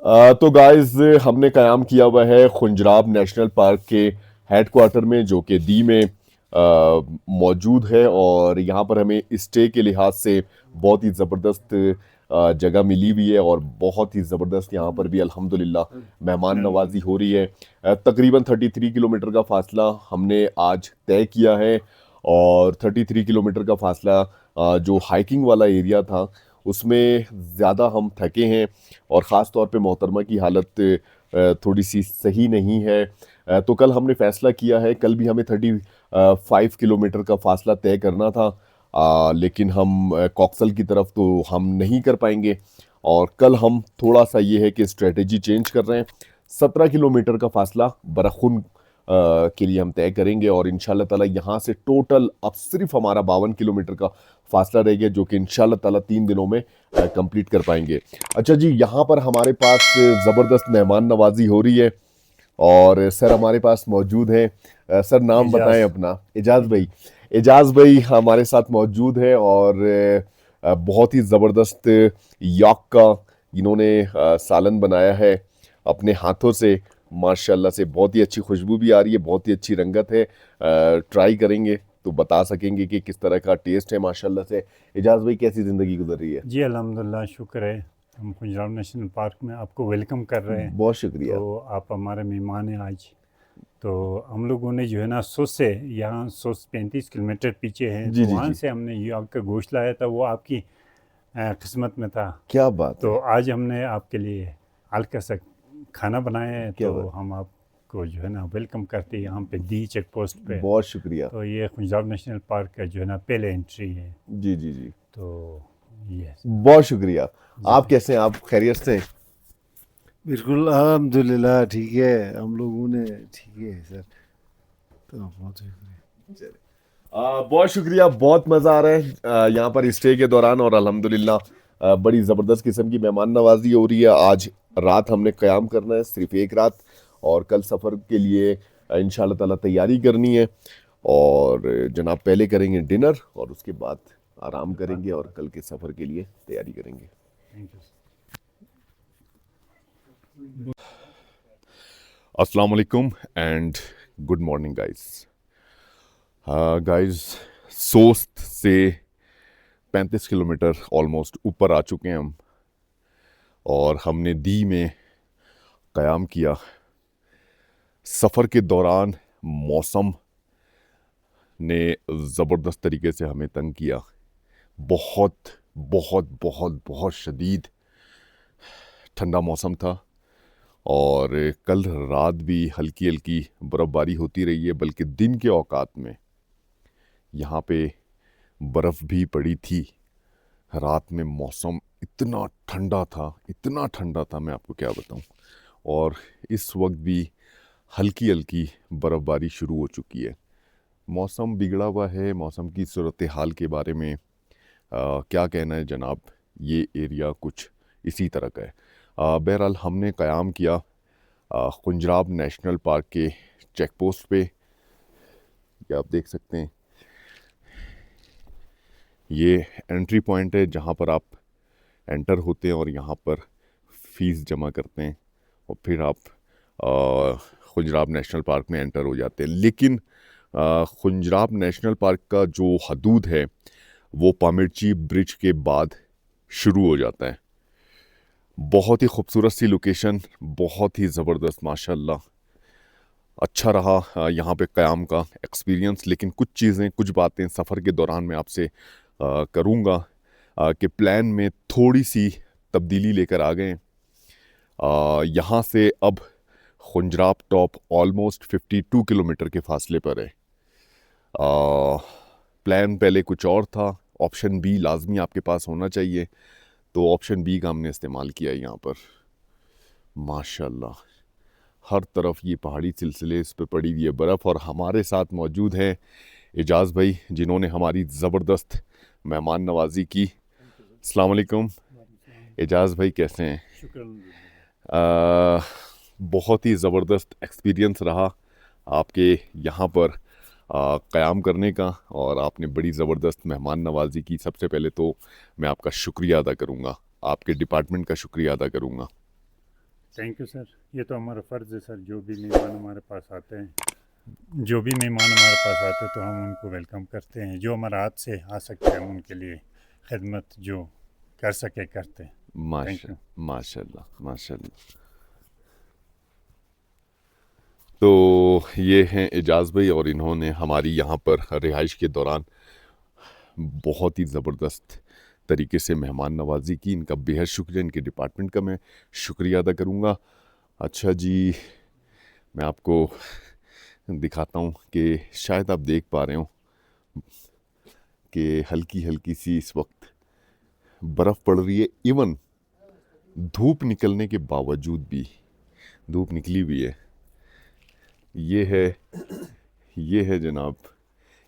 तो गाइस हमने क़याम किया हुआ है खुंजराब नेशनल पार्क के हेडक्वार्टर में, जो कि दी में मौजूद है। और यहाँ पर हमें स्टे के लिहाज से बहुत ही ज़बरदस्त जगह मिली हुई है, और बहुत ही ज़बरदस्त यहाँ पर भी अल्हम्दुलिल्लाह मेहमान नवाजी हो रही है। तकरीबन 33 किलोमीटर का फासला हमने आज तय किया है, और 33 किलोमीटर का फासला जो हाइकिंग वाला एरिया था उसमें ज़्यादा हम थके हैं, और ख़ास तौर पे मोहतरमा की हालत थोड़ी सी सही नहीं है। तो कल हमने फ़ैसला किया है, कल भी हमें 35 किलोमीटर का फ़ासला तय करना था, लेकिन हम कॉक्सल की तरफ तो हम नहीं कर पाएंगे। और कल हम थोड़ा सा ये है कि स्ट्रेटजी चेंज कर रहे हैं। 17 किलोमीटर का फ़ासला बरखुन के लिए हम तय करेंगे, और इंशाल्लाह ताला यहाँ से टोटल अब सिर्फ हमारा 52 किलोमीटर का फासला रह गया, जो कि इंशाल्लाह ताला 3 दिनों में कंप्लीट कर पाएंगे। अच्छा जी, यहाँ पर हमारे पास ज़बरदस्त मेहमान नवाजी हो रही है, और सर हमारे पास मौजूद हैं। सर नाम बताएं एजाज। अपना। एजाज भाई। एजाज भाई हमारे साथ मौजूद है, और बहुत ही ज़बरदस्त यॉक का इन्होंने सालन बनाया है अपने हाथों से। माशाल्लाह से बहुत ही अच्छी खुशबू भी आ रही है, बहुत ही अच्छी रंगत है। ट्राई करेंगे तो बता सकेंगे कि किस तरह का टेस्ट है माशाल्लाह से। एजाज भाई, कैसी ज़िंदगी गुजर रही है? जी अल्हम्दुलिल्लाह, शुक्र है। हम खुंजराव नेशनल पार्क में आपको वेलकम कर रहे हैं। बहुत शुक्रिया। तो आप हमारे मेहमान हैं आज। तो हम लोगों ने जो है ना सोच से यहाँ 135 किलोमीटर पीछे हैं, जी तो जी वहाँ जी। से हमने ये आपका गोश्त लाया था, वो आपकी किस्मत में था। क्या बात तो है। आज हमने आपके लिए हल्का सा खाना बनाया है, क्या तो बात। हम आपको जो है ना वेलकम करते हैं यहाँ पे दी चेक पोस्ट पे। बहुत शुक्रिया। तो ये खुंजराव नेशनल पार्क का जो है ना पहले एंट्री है। जी जी जी। तो ये बहुत शुक्रिया। जी आप कैसे हैं? आप खैरियत से हैं? बिल्कुल अल्हम्दुलिल्लाह ठीक है, हम लोगों ने ठीक है सर। तो बहुत शुक्रिया। बहुत शुक्रिया। बहुत मज़ा आ रहा है यहाँ पर स्टे के दौरान, और अल्हम्दुलिल्लाह बड़ी ज़बरदस्त किस्म की मेहमान नवाजी हो रही है। आज रात हमने क़याम करना है, सिर्फ एक रात, और कल सफ़र के लिए इंशाल्लाह ताला तैयारी करनी है। और जनाब पहले करेंगे डिनर, और उसके बाद आराम करेंगे, और कल के सफ़र के लिए तैयारी करेंगे। Thank you. अस्सलाम वालेकुम and good morning guys. Guys, Sost से 35 किलोमीटर ऑलमोस्ट ऊपर आ चुके हैं हम, और हमने दी में क़याम किया। सफ़र के दौरान मौसम ने ज़बरदस्त तरीके से हमें तंग किया। बहुत बहुत बहुत बहुत शदीद ठंडा मौसम था, और कल रात भी हल्की हल्की बर्फ़बारी होती रही है, बल्कि दिन के औकात में यहाँ पे बर्फ़ भी पड़ी थी। रात में मौसम इतना ठंडा था, इतना ठंडा था, मैं आपको क्या बताऊं। और इस वक्त भी हल्की हल्की बर्फ़बारी शुरू हो चुकी है। मौसम बिगड़ा हुआ है। मौसम की सूरत हाल के बारे में क्या कहना है जनाब। ये एरिया कुछ इसी तरह का है। बहरहाल हमने क़याम किया खुंजराब नेशनल पार्क के चेक पोस्ट पे। ये आप देख सकते हैं, ये एंट्री पॉइंट है जहाँ पर आप एंटर होते हैं, और यहाँ पर फ़ीस जमा करते हैं, और फिर आप खुंजराब नेशनल पार्क में एंटर हो जाते हैं। लेकिन खुंजराब नेशनल पार्क का जो हदूद है वो पामिरची ब्रिज के बाद शुरू हो जाता है। बहुत ही खूबसूरत सी लोकेशन, बहुत ही ज़बरदस्त माशाल्लाह। अच्छा रहा यहाँ पे क़याम का एक्सपीरियंस। लेकिन कुछ चीज़ें, कुछ बातें सफ़र के दौरान मैं आपसे करूँगा कि प्लान में थोड़ी सी तब्दीली लेकर आ गए। यहाँ से अब खुंजराब टॉप ऑलमोस्ट 52 किलोमीटर के फासले पर है। प्लान पहले कुछ और था। ऑप्शन बी लाजमी आपके पास होना चाहिए, तो ऑप्शन बी का हमने इस्तेमाल किया यहाँ पर। माशाल्लाह हर तरफ ये पहाड़ी सिलसिले, इस पे पड़ी हुई है बर्फ़। और हमारे साथ मौजूद हैं एजाज़ भाई, जिन्होंने हमारी ज़बरदस्त मेहमान नवाजी की। अस्सलाम वालेकुम। एजाज़ भाई कैसे हैं? शुक्र। बहुत ही ज़बरदस्त एक्सपीरियंस रहा आपके यहाँ पर क़याम करने का, और आपने बड़ी ज़बरदस्त मेहमान नवाजी की। सबसे पहले तो मैं आपका शुक्रिया अदा करूँगा, आपके डिपार्टमेंट का शुक्रिया अदा करूँगा। थैंक यू सर, ये तो हमारा फ़र्ज़ है सर। जो भी मेहमान हमारे पास आते हैं तो हम उनको वेलकम करते हैं। जो हमारा हाथ से आ सकते हैं हम उनके लिए खिदमत जो कर सके करते हैं। Thank you. माशाल्लाह माशाल्लाह। तो ये हैं एजाज़ भाई और इन्होंने हमारी यहाँ पर रिहाइश के दौरान बहुत ही ज़बरदस्त तरीके से मेहमान नवाजी की। इनका बेहद शुक्रिया, इनके डिपार्टमेंट का मैं शुक्रिया अदा करूँगा। अच्छा जी, मैं आपको दिखाता हूँ कि शायद आप देख पा रहे हो कि हल्की हल्की सी इस वक्त बर्फ़ पड़ रही है। इवन धूप निकलने के बावजूद भी, धूप निकली हुई है। ये है जनाब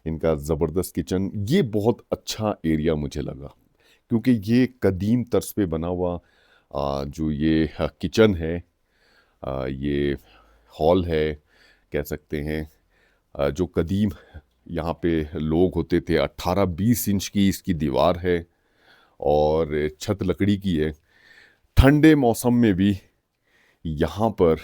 इनका ज़बरदस्त किचन। ये बहुत अच्छा एरिया मुझे लगा क्योंकि ये कदीम तर्ज पे बना हुआ जो ये किचन है, ये हॉल है कह सकते हैं। जो कदीम यहाँ पे लोग होते थे, 18-20 इंच की इसकी दीवार है और छत लकड़ी की है। ठंडे मौसम में भी यहाँ पर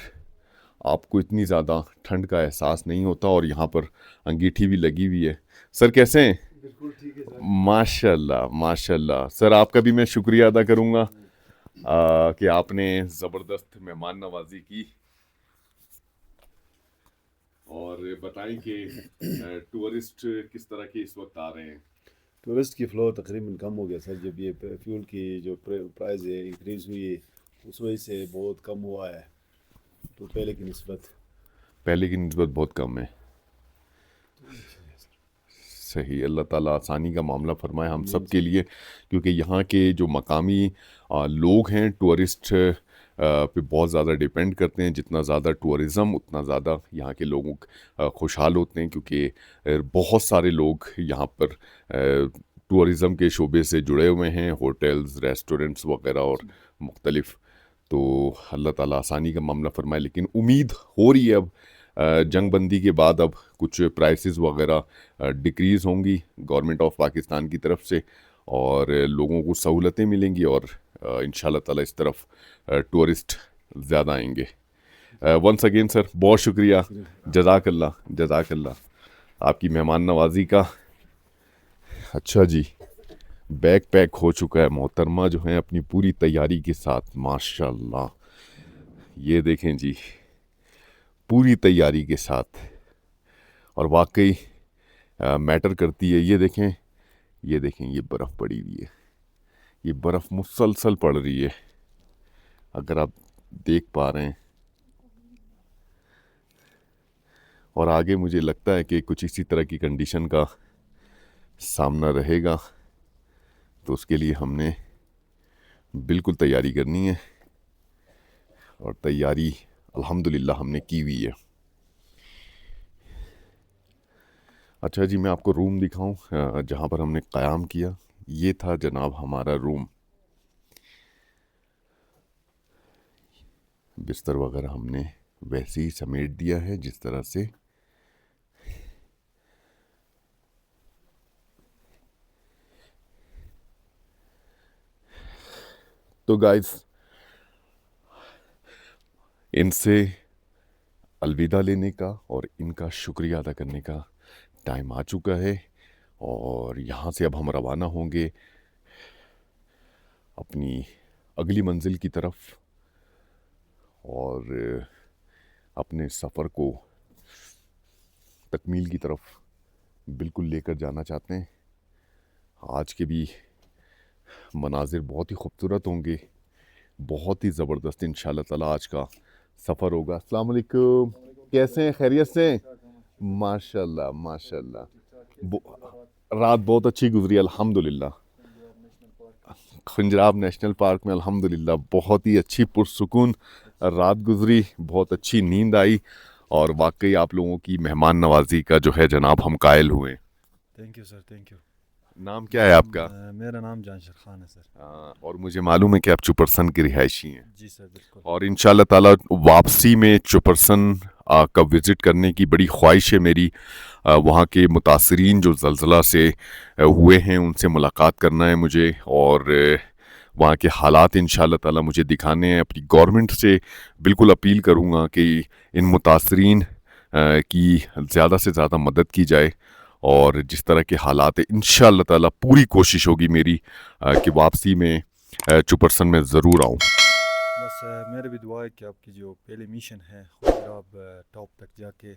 आपको इतनी ज़्यादा ठंड का एहसास नहीं होता और यहाँ पर अंगीठी भी लगी हुई है। सर कैसे हैं? बिल्कुल ठीक है सर। माशाल्लाह माशाल्लाह। सर आपका भी मैं शुक्रिया अदा करूँगा कि आपने ज़बरदस्त मेहमान नवाजी की। और बताएं कि टूरिस्ट किस तरह के इस वक्त आ रहे हैं? टूरिस्ट की फ़्लो तकरीबन कम हो गया सर। जब ये फ्यूल की जो प्राइस है इंक्रीज़ हुई है उस वजह से बहुत कम हुआ है, तो पहले की निस्बत बहुत कम है। सही, अल्लाह ताला आसानी का मामला फरमाए हम सब के लिए, क्योंकि यहाँ के जो मकामी लोग हैं टूरिस्ट पे बहुत ज़्यादा डिपेंड करते हैं। जितना ज़्यादा टूरिज़म उतना ज़्यादा यहाँ के लोग खुशहाल होते हैं, क्योंकि बहुत सारे लोग यहाँ पर टूरिज़म के शोबे से जुड़े हुए हैं, होटल्स, रेस्टोरेंट्स वगैरह और मुख्तलिफ। तो अल्लाह ताला आसानी का मामला फरमाए। लेकिन उम्मीद हो रही है अब जंग बंदी के बाद अब कुछ प्राइसेस वगैरह डिक्रीज़ होंगी गवर्नमेंट ऑफ पाकिस्तान की तरफ से और लोगों को सहूलतें मिलेंगी और इंशाल्लाह ताला इस तरफ टूरिस्ट ज़्यादा आएंगे। वंस अगेन सर बहुत शुक्रिया, जज़ाकल्लाह आपकी मेहमान नवाजी का। अच्छा जी, बैग पैक हो चुका है। मोहतरमा जो है अपनी पूरी तैयारी के साथ, माशाल्लाह ये देखें जी, पूरी तैयारी के साथ, और वाकई मैटर करती है। ये देखें ये बर्फ़ पड़ी हुई है, ये बर्फ़ मुसलसल पड़ रही है, अगर आप देख पा रहे हैं। और आगे मुझे लगता है कि कुछ इसी तरह की कंडीशन का सामना रहेगा, तो उसके लिए हमने बिल्कुल तैयारी करनी है और तैयारी अल्हम्दुलिल्लाह हमने की हुई है। अच्छा जी, मैं आपको रूम दिखाऊं जहाँ पर हमने क़याम किया। ये था जनाब हमारा रूम। बिस्तर वगैरह हमने वैसे ही समेट दिया है जिस तरह से। तो गाइस, इनसे अलविदा लेने का और इनका शुक्रिया अदा करने का टाइम आ चुका है और यहाँ से अब हम रवाना होंगे अपनी अगली मंजिल की तरफ और अपने सफ़र को तकमील की तरफ बिल्कुल लेकर जाना चाहते हैं। आज के भी मनाजिर बहुत ही खूबसूरत होंगे, बहुत ही ज़बरदस्त इंशाल्लाह ताला आज का सफ़र होगा। अस्सलाम वालेकुम, कैसे हैं? खैरियत से? माशाल्लाह माशाल्लाह। रात बहुत अच्छी गुजरी अल्हम्दुलिल्लाह। खंजराब नेशनल पार्क में अल्हम्दुलिल्लाह बहुत ही अच्छी पुरसुकून रात गुजरी, बहुत अच्छी नींद आई और वाकई आप लोगों की मेहमान नवाजी का जो है जनाब हम कायल हुए। Thank you sir, thank you. नाम क्या है आपका? मेरा नाम जानशर खान है सर। और मुझे मालूम है कि आप चुपरसन के रिहायशी हैं। जी सर, बिल्कुल। और इंशाल्लाह ताला वापसी में चुपरसन का विज़िट करने की बड़ी ख्वाहिश है मेरी। वहाँ के मुतासरीन जो ज़लज़ला से हुए हैं उनसे मुलाकात करना है मुझे और वहाँ के हालात इंशाअल्लाह ताला मुझे दिखाने हैं। अपनी गवर्नमेंट से बिल्कुल अपील करूँगा कि इन मुतासरीन की ज़्यादा से ज़्यादा मदद की जाए, और जिस तरह के हालात है इंशाअल्लाह ताला पूरी कोशिश होगी मेरी कि वापसी में चुपरसन में ज़रूर आऊँ। बस मेरी भी दुआ है कि आपकी जो पहले मिशन है खुजराब टॉप तक जाके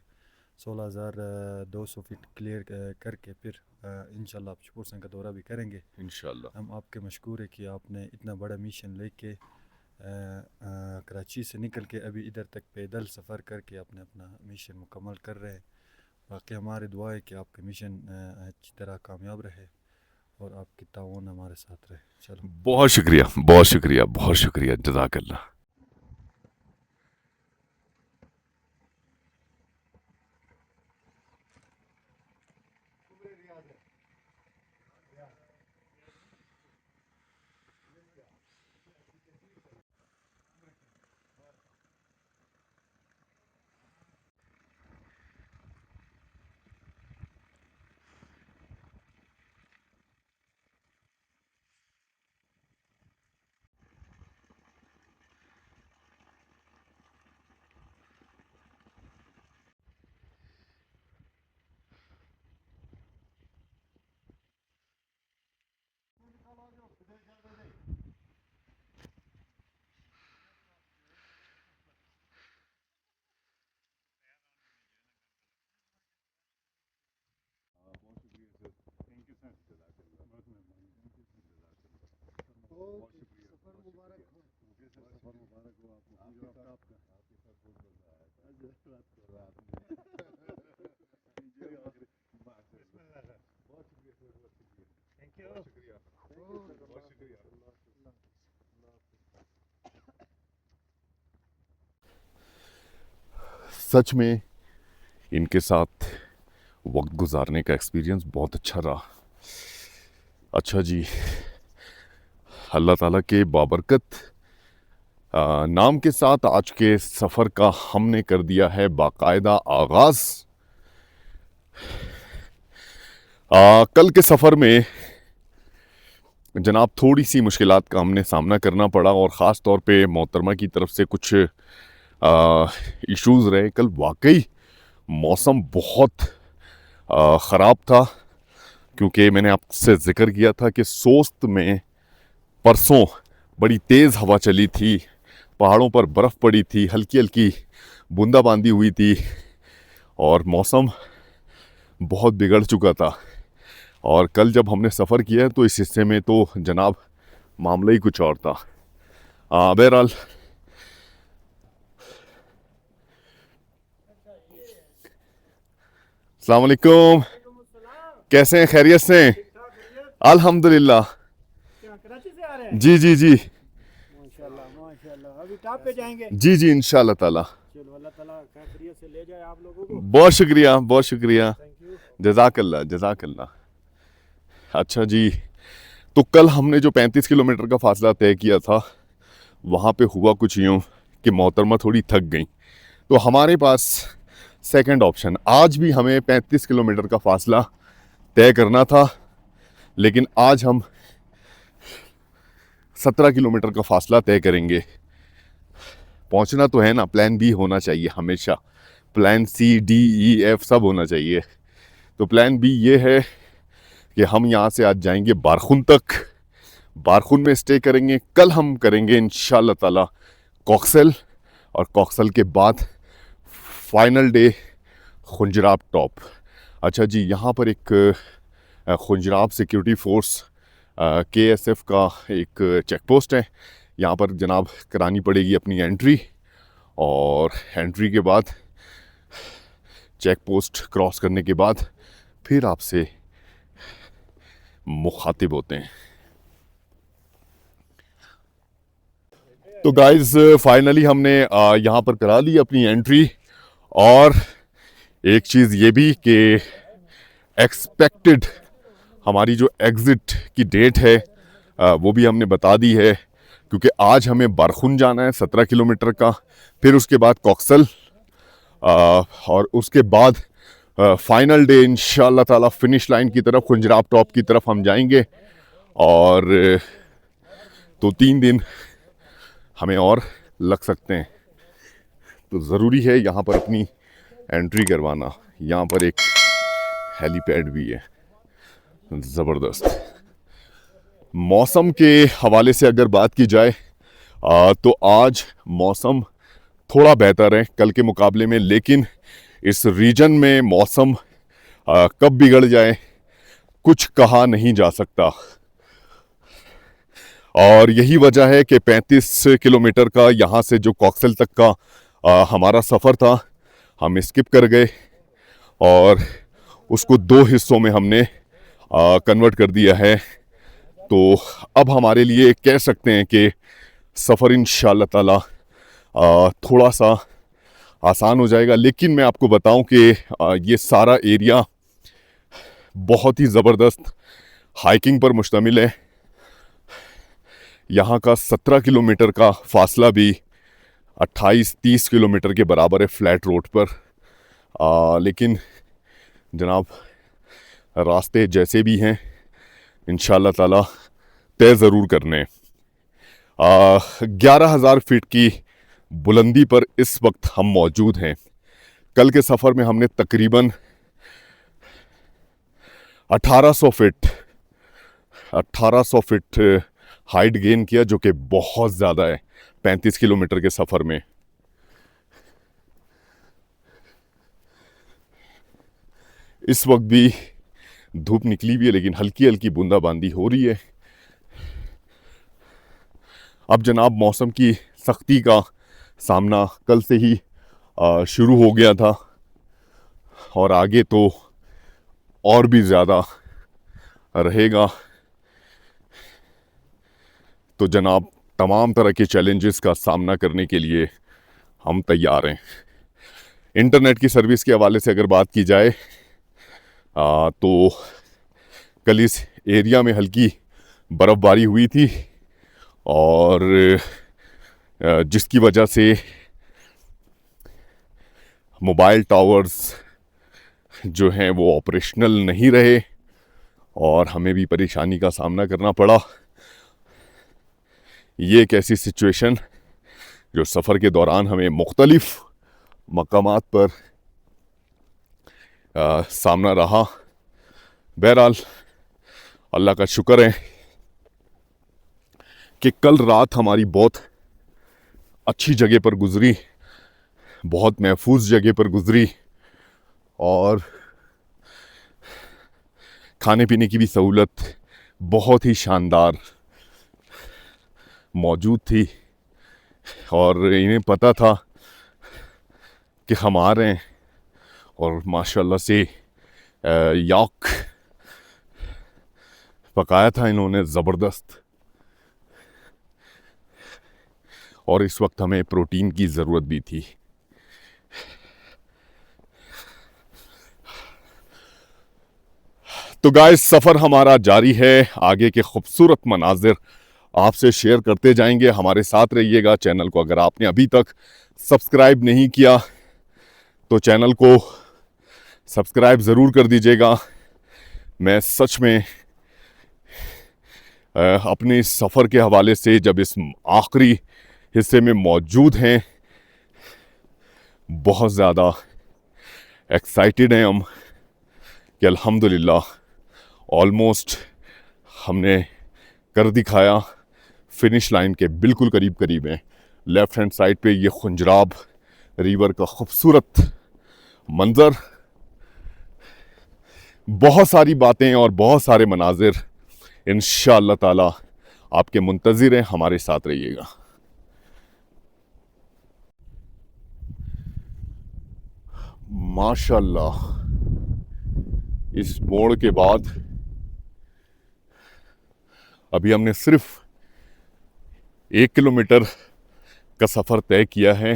16,200 फीट क्लियर करके फिर इंशाल्लाह आप चुपरसन का दौरा भी करेंगे इंशाअल्लाह। हम आपके मशकूर है कि आपने इतना बड़ा मिशन लेके कराची से निकल के अभी इधर तक पैदल सफ़र करके आपने अपना मिशन मुकम्मल कर रहे हैं। बाकी हमारी दुआ है कि आपका मिशन अच्छी तरह कामयाब रहे और आपकी ताउन हमारे साथ रहे। चलो, बहुत शुक्रिया, बहुत शुक्रिया, बहुत शुक्रिया, जज़ाकल्लाह। सच में इनके साथ वक्त गुजारने का एक्सपीरियंस बहुत अच्छा रहा। अच्छा जी, अल्लाह ताला के बाबरकत नाम के साथ आज के सफ़र का हमने कर दिया है बाकायदा आगाज़। कल के सफ़र में जनाब थोड़ी सी मुश्किलात का हमने सामना करना पड़ा, और ख़ास तौर पे मोहतरमा की तरफ से कुछ इश्यूज़ रहे। कल वाकई मौसम बहुत ख़राब था, क्योंकि मैंने आपसे ज़िक्र किया था कि सोस्त में परसों बड़ी तेज़ हवा चली थी, पहाड़ों पर बर्फ़ पड़ी थी, हल्की हल्की बूंदाबांदी हुई थी, और मौसम बहुत बिगड़ चुका था। और कल जब हमने सफ़र किया तो इस हिस्से में तो जनाब मामला ही कुछ और था। बहरहाल अस्सलाम वालेकुम, कैसे हैं? खैरियत से? अल्हम्दुलिल्लाह। कराची से आ रहे हैं? जी जी जी माशाल्लाह माशाल्लाह। अभी टॉप पे जाएंगे? जी जी इंशाअल्लाह ताला। चलो, अल्लाह ताला खैरियत से ले जाए आप लोगों को। बहुत शुक्रिया, बहुत शुक्रिया, थैंक यू। जज़ाकल्लाह, जज़ाकल्लाह। अच्छा जी, तो कल हमने जो 35 किलोमीटर का फासला तय किया था, वहाँ पे हुआ कुछ यूँ कि मोहतरमा थोड़ी थक गई, तो हमारे पास सेकंड ऑप्शन, आज भी हमें 35 किलोमीटर का फासला तय करना था, लेकिन आज हम 17 किलोमीटर का फासला तय करेंगे। पहुंचना तो है ना, प्लान बी होना चाहिए हमेशा, plan C D E F सब होना चाहिए। तो प्लान बी ये है कि हम यहाँ से आज जाएंगे बारखुन तक, बारखुन में स्टे करेंगे। कल हम करेंगे इंशाअल्लाह ताला कॉक्सल, और कॉक्सल के बाद फाइनल डे खुंजराब टॉप। अच्छा जी, यहाँ पर एक खुंजराब सिक्योरिटी फोर्स KSF का एक चेक पोस्ट है, यहाँ पर जनाब करानी पड़ेगी अपनी एंट्री, और एंट्री के बाद चेक पोस्ट क्रॉस करने के बाद फिर आपसे मुखातिब होते हैं। तो गाइस फाइनली हमने यहाँ पर करा ली अपनी एंट्री, और एक चीज़ ये भी कि एक्सपेक्टेड हमारी जो एग्ज़िट की डेट है वो भी हमने बता दी है, क्योंकि आज हमें बारखुन जाना है 17 किलोमीटर का, फिर उसके बाद कॉक्सल, और उसके बाद फाइनल डे इंशाअल्लाह ताला फिनिश लाइन की तरफ खुंजराब टॉप की तरफ हम जाएंगे। और तो 3 दिन हमें और लग सकते हैं। तो ज़रूरी है यहाँ पर अपनी एंट्री करवाना। यहाँ पर एक हेलीपैड भी है, ज़बरदस्त। मौसम के हवाले से अगर बात की जाए तो आज मौसम थोड़ा बेहतर है कल के मुकाबले में, लेकिन इस रीजन में मौसम कब बिगड़ जाए कुछ कहा नहीं जा सकता। और यही वजह है कि 35 किलोमीटर का यहाँ से जो कॉक्सेल तक का हमारा सफ़र था हम स्किप कर गए और उसको 2 हिस्सों में हमने कन्वर्ट कर दिया है। तो अब हमारे लिए कह सकते हैं कि सफ़र इंशाअल्लाह ताला थोड़ा सा आसान हो जाएगा। लेकिन मैं आपको बताऊं कि ये सारा एरिया बहुत ही ज़बरदस्त हाइकिंग पर मुश्तमिल है। यहाँ का 17 किलोमीटर का फासला भी 28-30 किलोमीटर के बराबर है फ्लैट रोड पर। लेकिन जनाब रास्ते जैसे भी हैं इंशाअल्लाह ताला तय ज़रूर करने। 11,000 फीट की बुलंदी पर इस वक्त हम मौजूद हैं। कल के सफ़र में हमने तकरीबन 1800 फीट हाइट गेन किया, जो कि बहुत ज़्यादा है 35 किलोमीटर के सफ़र में। इस वक्त भी धूप निकली भी है, लेकिन हल्की हल्की बूंदाबांदी हो रही है। अब जनाब मौसम की सख्ती का सामना कल से ही शुरू हो गया था और आगे तो और भी ज़्यादा रहेगा। तो जनाब तमाम तरह के चैलेंजेस का सामना करने के लिए हम तैयार हैं। इंटरनेट की सर्विस के हवाले से अगर बात की जाए तो कल इस एरिया में हल्की बर्फ़बारी हुई थी और जिसकी वजह से मोबाइल टावर्स जो हैं वो ऑपरेशनल नहीं रहे और हमें भी परेशानी का सामना करना पड़ा। ये एक ऐसी सिचुएशन जो सफ़र के दौरान हमें मुख्तलिफ मकामात पर सामना रहा। बहरहाल अल्लाह का शुक्र है कि कल रात हमारी बहुत अच्छी जगह पर गुजरी, बहुत महफूज जगह पर गुजरी और खाने पीने की भी सहूलत बहुत ही शानदार मौजूद थी और इन्हें पता था कि हम आ रहे हैं और माशाल्लाह से याक पकाया था इन्होंने ज़बरदस्त। और इस वक्त हमें प्रोटीन की ज़रूरत भी थी। तो गाइस सफ़र हमारा जारी है, आगे के खूबसूरत मनाजिर आपसे शेयर करते जाएंगे। हमारे साथ रहिएगा। चैनल को अगर आपने अभी तक सब्सक्राइब नहीं किया तो चैनल को सब्सक्राइब ज़रूर कर दीजिएगा। मैं सच में अपने इस सफ़र के हवाले से जब इस आखिरी हिस्से में मौजूद हैं बहुत ज़्यादा एक्साइटेड हैं हम कि अल्हम्दुलिल्लाह ऑलमोस्ट हमने कर दिखाया। फिनिश लाइन के बिल्कुल करीब करीब हैं। लेफ़्ट हैंड साइड पे ये खुंजराब रिवर का खूबसूरत मंज़र, बहुत सारी बातें और बहुत सारे मनाजिर इंशाअल्लाह ताला आपके मुंतज़िर हैं। हमारे साथ रहिएगा। माशाअल्लाह इस मोड़ के बाद अभी हमने सिर्फ 1 किलोमीटर का सफ़र तय किया है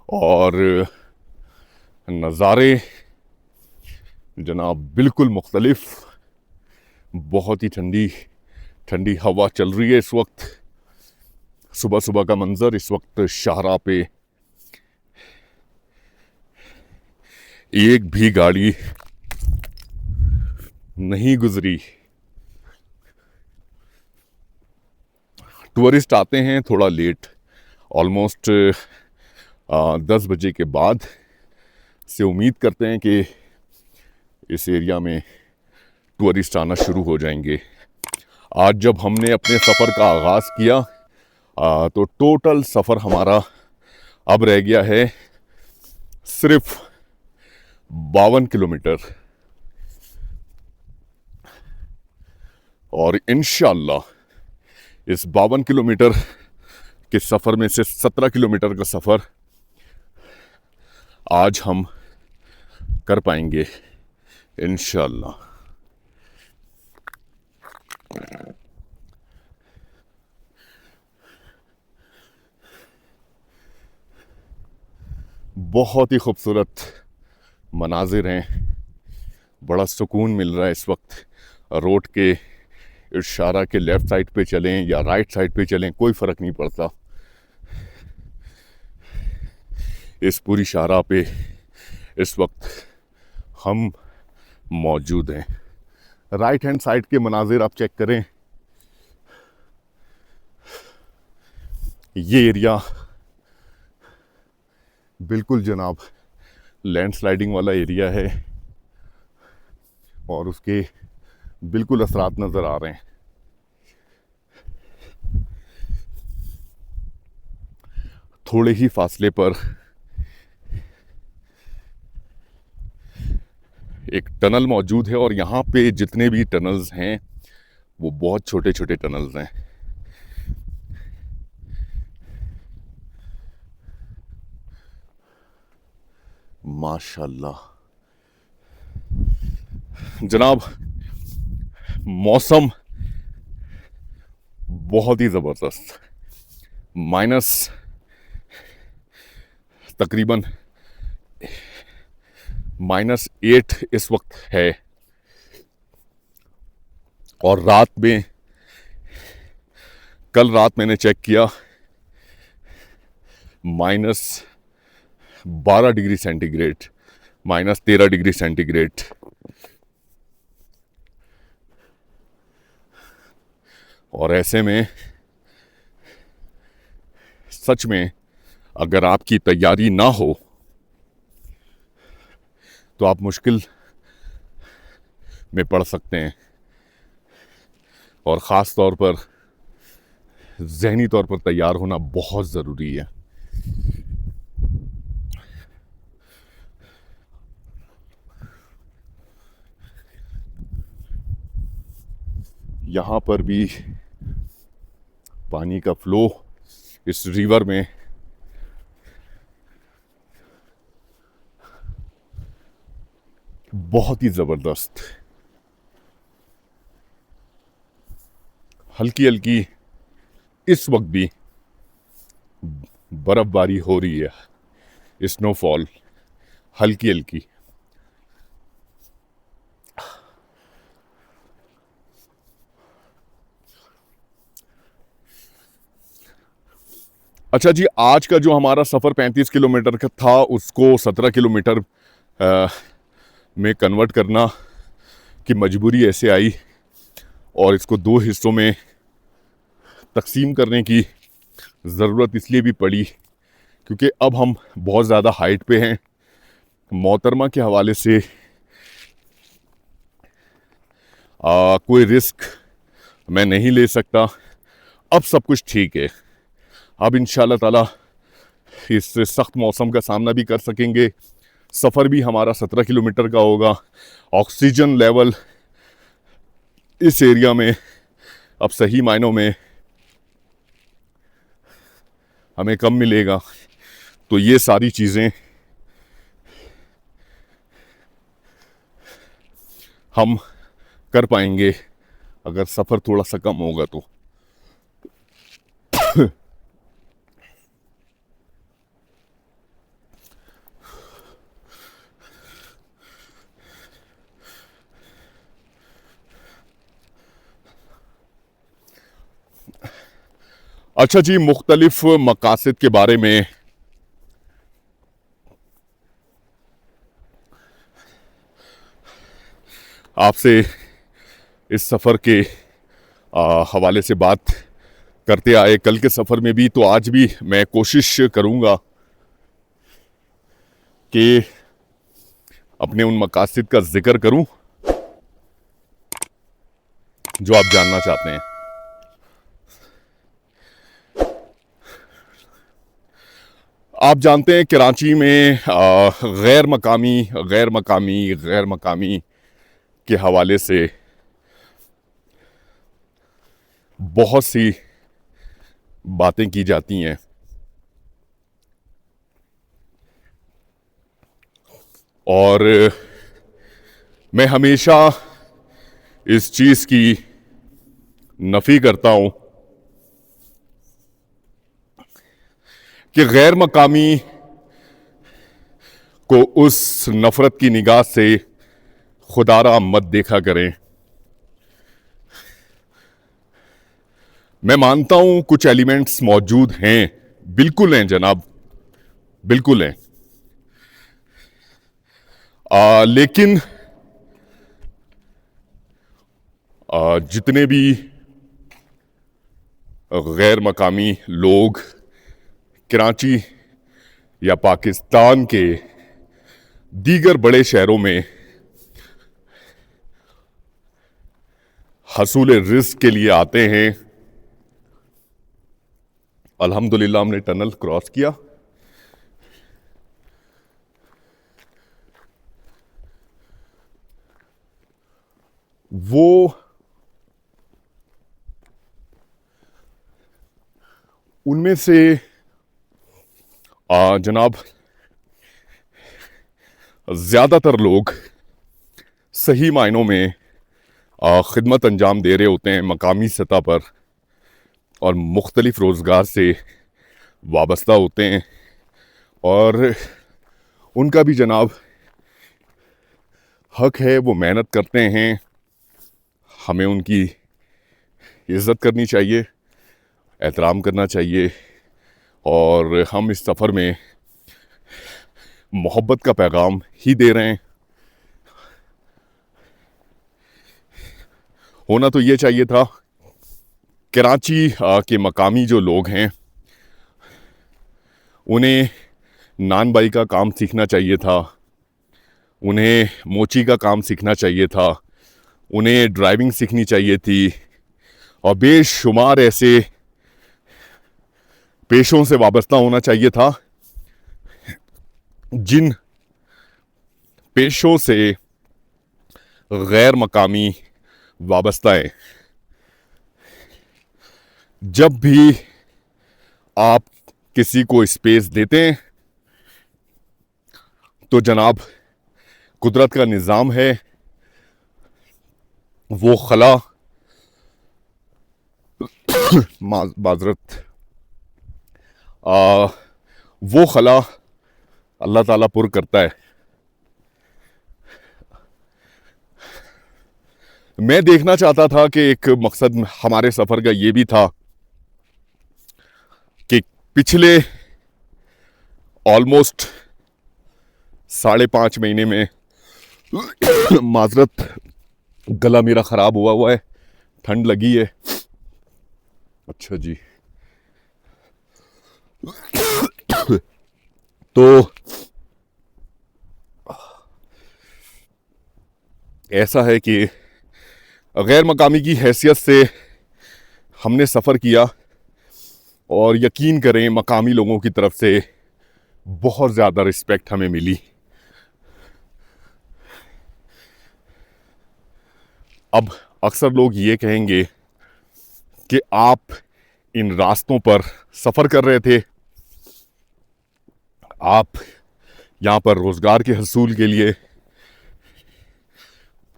और नज़ारे जनाब बिल्कुल मुख्तलिफ। बहुत ही ठंडी ठंडी हवा चल रही है इस वक्त। सुबह सुबह का मंज़र इस वक्त शाहराह पे एक भी गाड़ी नहीं गुजरी। टूरिस्ट आते हैं थोड़ा लेट, ऑलमोस्ट 10 बजे के बाद से उम्मीद करते हैं कि इस एरिया में टूरिस्ट आना शुरू हो जाएंगे। आज जब हमने अपने सफ़र का आगाज़ किया तो टोटल सफ़र हमारा अब रह गया है सिर्फ 52 किलोमीटर, और इंशाअल्लाह इस 52 किलोमीटर के सफ़र में से 17 किलोमीटर का सफ़र आज हम कर पाएंगे इंशाअल्लाह। बहुत ही खूबसूरत मनाजिर हैं, बड़ा सुकून मिल रहा है इस वक्त। रोड के इशारा के लेफ़्ट साइड पे चलें या राइट साइड पे चलें, कोई फ़र्क नहीं पड़ता। इस पूरी शाहराह पे इस वक्त हम मौजूद हैं। राइट हैंड साइड के मनाजिर आप चेक करें, ये एरिया बिल्कुल जनाब लैंडस्लाइडिंग वाला एरिया है और उसके बिल्कुल असरात नज़र आ रहे हैं। थोड़े ही फासले पर एक टनल मौजूद है और यहाँ पे जितने भी टनल्स हैं वो बहुत छोटे छोटे टनल्स हैं। माशाल्लाह जनाब, मौसम बहुत ही ज़बरदस्त, माइनस तकरीबन -8 इस वक्त है, और रात में, कल रात मैंने चेक किया -12 डिग्री सेंटीग्रेड, -13 डिग्री सेंटीग्रेड। और ऐसे में सच में अगर आपकी तैयारी ना हो तो आप मुश्किल में पड़ सकते हैं, और ख़ास तौर पर ज़हनी तौर पर तैयार होना बहुत ज़रूरी है। यहाँ पर भी पानी का फ्लो इस रिवर में बहुत ही ज़बरदस्त, हल्की हल्की इस वक्त भी बर्फ़बारी हो रही है, स्नोफॉल हल्की हल्की। अच्छा जी, आज का जो हमारा सफ़र 35 किलोमीटर का था उसको 17 किलोमीटर में कन्वर्ट करना की मजबूरी ऐसे आई, और इसको 2 हिस्सों में तकसीम करने की ज़रूरत इसलिए भी पड़ी क्योंकि अब हम बहुत ज़्यादा हाइट पे हैं। मोहतरमा के हवाले से कोई रिस्क मैं नहीं ले सकता। अब सब कुछ ठीक है, अब इंशाल्लाह ताला इस सख्त मौसम का सामना भी कर सकेंगे। सफ़र भी हमारा 17 किलोमीटर का होगा। ऑक्सीजन लेवल इस एरिया में अब सही मायनों में हमें कम मिलेगा, तो ये सारी चीज़ें हम कर पाएंगे अगर सफ़र थोड़ा सा कम होगा तो। अच्छा जी, मुख्तलिफ मकासद के बारे में आपसे इस सफ़र के हवाले से बात करते आए कल के सफ़र में भी, तो आज भी मैं कोशिश करूँगा कि अपने उन मकासद का जिक्र करूं जो आप जानना चाहते हैं। आप जानते हैं कराची में गैर मकामी के हवाले से बहुत सी बातें की जाती हैं, और मैं हमेशा इस चीज़ की नफ़ी करता हूं कि गैर मकामी को उस नफ़रत की निगाह से खुदारा मत देखा करें। मैं मानता हूं कुछ एलिमेंट्स मौजूद हैं, बिल्कुल हैं जनाब, बिल्कुल हैं, लेकिन जितने भी गैर मकामी लोग कराची या पाकिस्तान के दीगर बड़े शहरों में हसूल रिज़्क़ के लिए आते हैं, अल्हम्दुलिल्लाह हमने टनल क्रॉस किया। वो उनमें से जनाब ज़्यादातर लोग सही मायनों में खिदमत अंजाम दे रहे होते हैं मकामी सतह पर, और मुख्तलिफ रोज़गार से वाबस्ता होते हैं, और उनका भी जनाब हक है, वो मेहनत करते हैं, हमें उनकी इज़्ज़त करनी चाहिए, एहतराम करना चाहिए, और हम इस सफ़र में मोहब्बत का पैगाम ही दे रहे हैं। होना तो ये चाहिए था, कराची के मकामी जो लोग हैं उन्हें नान बाई का काम सीखना चाहिए था, उन्हें मोची का काम सीखना चाहिए था, उन्हें ड्राइविंग सीखनी चाहिए थी, और बेशुमार ऐसे पेशों से वाबस्ता होना चाहिए था जिन पेशों से गैर मकामी वाबस्ता है। जब भी आप किसी को स्पेस देते हैं तो जनाब कुदरत का निज़ाम है, वो खला माजरत वो खला अल्लाह ताला पुर करता है। मैं देखना चाहता था कि एक मकसद हमारे सफ़र का ये भी था कि पिछले ऑलमोस्ट 5.5 महीने में माजरत गला मेरा ख़राब हुआ है, ठंड लगी है। अच्छा जी, तो ऐसा है कि गैर मकामी की हैसियत से हमने सफ़र किया, और यकीन करें मकामी लोगों की तरफ से बहुत ज़्यादा रिस्पेक्ट हमें मिली। अब अक्सर लोग ये कहेंगे कि आप इन रास्तों पर सफ़र कर रहे थे, आप यहाँ पर रोज़गार के हसूल के लिए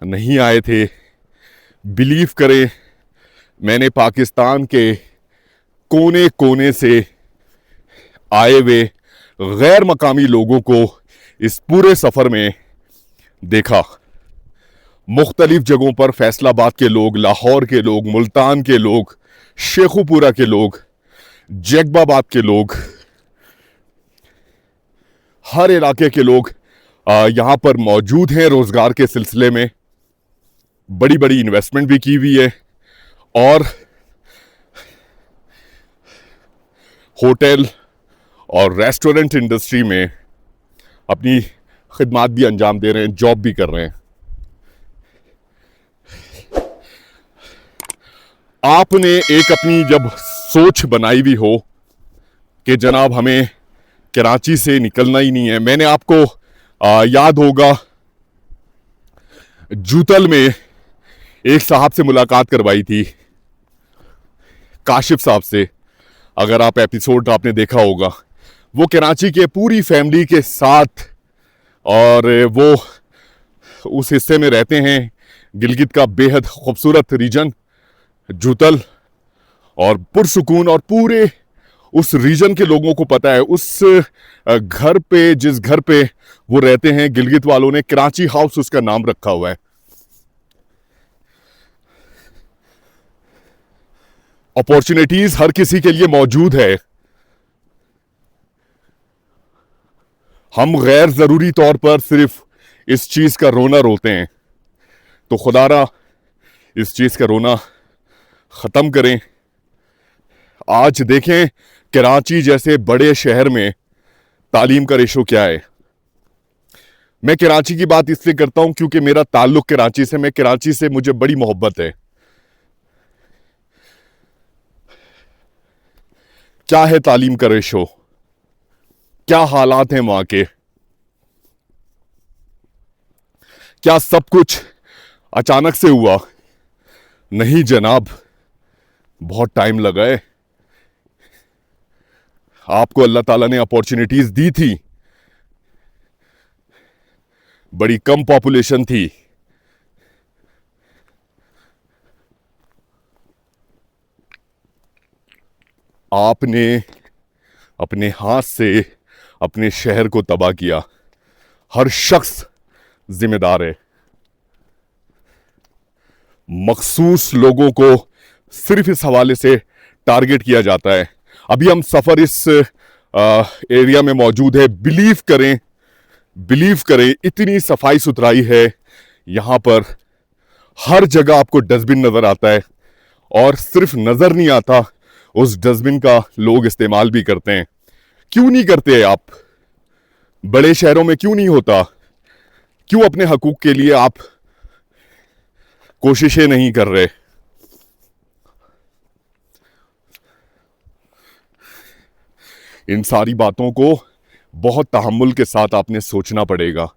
नहीं आए थे। बिलीव करें, मैंने पाकिस्तान के कोने कोने से आए हुए गैर मकामी लोगों को इस पूरे सफ़र में देखा। मुख्तलिफ जगहों पर फैसलाबाद के लोग, लाहौर के लोग, मुल्तान के लोग, शेखुपुरा के लोग, जैकबाबाद के लोग, हर इलाके के लोग यहाँ पर मौजूद हैं रोज़गार के सिलसिले में। बड़ी बड़ी इन्वेस्टमेंट भी की हुई है, और होटल और रेस्टोरेंट इंडस्ट्री में अपनी खिदमात भी अंजाम दे रहे हैं, जॉब भी कर रहे हैं। आपने एक अपनी जब सोच बनाई हुई हो कि जनाब हमें कराची से निकलना ही नहीं है। मैंने आपको याद होगा जूतल में एक साहब से मुलाकात करवाई थी, काशिफ साहब से, अगर आप एपिसोड आपने देखा होगा। वो कराची के पूरी फैमिली के साथ, और वो उस हिस्से में रहते हैं, गिलगित का बेहद खूबसूरत रीजन जूतल, और पुरसुकून, और पूरे उस रीजन के लोगों को पता है उस घर पे, जिस घर पे वो रहते हैं, गिलगित वालों ने कराची हाउस उसका नाम रखा हुआ है। अपॉर्चुनिटीज हर किसी के लिए मौजूद है। हम गैर जरूरी तौर पर सिर्फ इस चीज का रोना रोते हैं, तो खुदारा इस चीज का रोना खत्म करें। आज देखें कराची जैसे बड़े शहर में तालीम का रेशो क्या है। मैं कराची की बात इसलिए करता हूं क्योंकि मेरा ताल्लुक कराची से, मैं कराची से, मुझे बड़ी मोहब्बत है। क्या है तालीम का रेशो, क्या हालात हैं वहां के, क्या सब कुछ अचानक से हुआ? नहीं जनाब, बहुत टाइम लगा है। आपको अल्लाह ताला ने अपॉर्चुनिटीज दी थी, बड़ी कम पॉपुलेशन थी, आपने अपने हाथ से अपने शहर को तबाह किया। हर शख्स जिम्मेदार है। मखसूस लोगों को सिर्फ इस हवाले से टारगेट किया जाता है। अभी हम सफर इस एरिया में मौजूद है। बिलीव करें इतनी सफाई सुथराई है यहां पर, हर जगह आपको डस्टबिन नजर आता है, और सिर्फ नजर नहीं आता, उस डस्टबिन का लोग इस्तेमाल भी करते हैं। क्यों नहीं करते आप? बड़े शहरों में क्यों नहीं होता? क्यों अपने हकूक के लिए आप कोशिशें नहीं कर रहे? इन सारी बातों को बहुत तहम्मुल के साथ आपने सोचना पड़ेगा।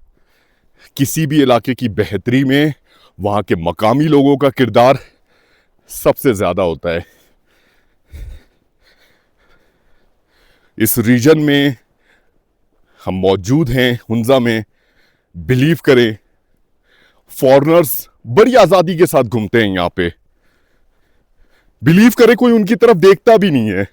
किसी भी इलाके की बेहतरी में वहां के मकामी लोगों का किरदार सबसे ज्यादा होता है। इस रीजन में हम मौजूद हैं, हुंजा में। बिलीव करें, फॉरेनर्स बड़ी आजादी के साथ घूमते हैं यहां पे। बिलीव करें, कोई उनकी तरफ देखता भी नहीं है।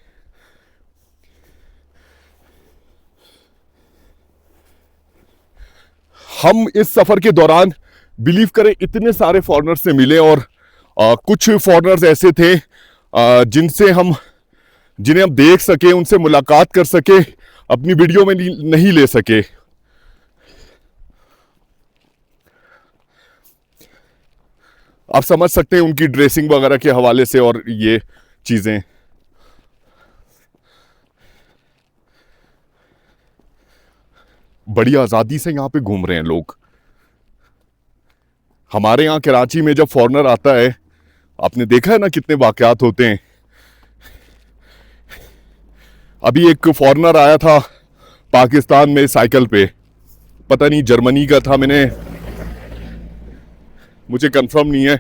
हम इस सफर के दौरान बिलीव करें इतने सारे फॉरेनर्स से मिले, और कुछ फॉरेनर्स ऐसे थे जिन्हें हम देख सके, उनसे मुलाकात कर सके, अपनी वीडियो में नहीं ले सके। आप समझ सकते हैं उनकी ड्रेसिंग वगैरह के हवाले से, और ये चीजें। बड़ी आजादी से यहां पे घूम रहे हैं लोग। हमारे यहां कराची में जब फॉरेनर आता है, आपने देखा है ना कितने वाकयात होते हैं। अभी एक फॉरेनर आया था पाकिस्तान में साइकिल पे, पता नहीं जर्मनी का था, मुझे कंफर्म नहीं है।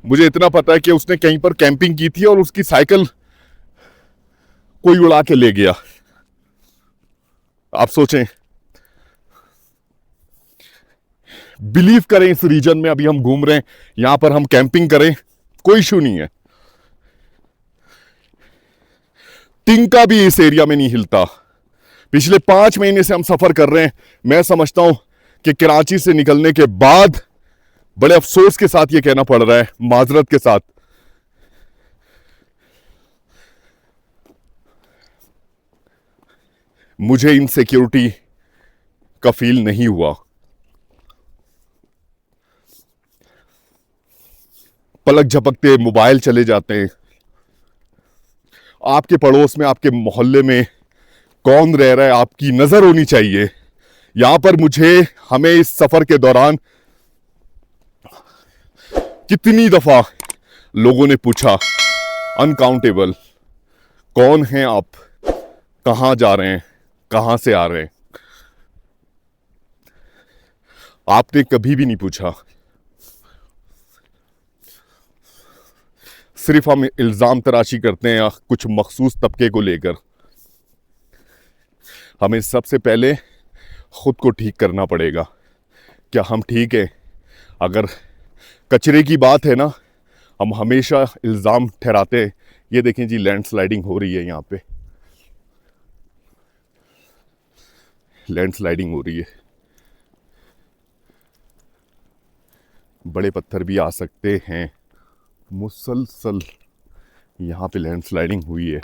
मुझे इतना पता है कि उसने कहीं पर कैंपिंग की थी और उसकी साइकिल कोई उड़ा के ले गया। आप सोचें। बिलीव करें, इस रीजन में अभी हम घूम रहे हैं, यहां पर हम कैंपिंग करें, कोई इशू नहीं है। तिनका भी इस एरिया में नहीं हिलता। पिछले 5 महीने से हम सफर कर रहे हैं। मैं समझता हूं कि कराची से निकलने के बाद बड़े अफसोस के साथ यह कहना पड़ रहा है, माजरत के साथ, मुझे इनसिक्योरिटी का फील नहीं हुआ। पलक झपकते मोबाइल चले जाते हैं, आपके पड़ोस में, आपके मोहल्ले में कौन रह रहा है, आपकी नजर होनी चाहिए। यहां पर हमें इस सफर के दौरान कितनी दफा लोगों ने पूछा, अनकाउंटेबल, कौन हैं आप, कहां जा रहे हैं, कहां से आ रहे हैं। आपने कभी भी नहीं पूछा। सिर्फ हम इल्जाम तराशी करते हैं कुछ मखसूस तबके को लेकर। हमें सबसे पहले खुद को ठीक करना पड़ेगा। क्या हम ठीक है? अगर कचरे की बात है ना, हम हमेशा इल्ज़ाम ठहराते हैं। ये देखें जी, लैंडस्लाइडिंग हो रही है, यहाँ पे लैंडस्लाइडिंग हो रही है। बड़े पत्थर भी आ सकते हैं। मुसलसल यहाँ पे लैंडस्लाइडिंग हुई है।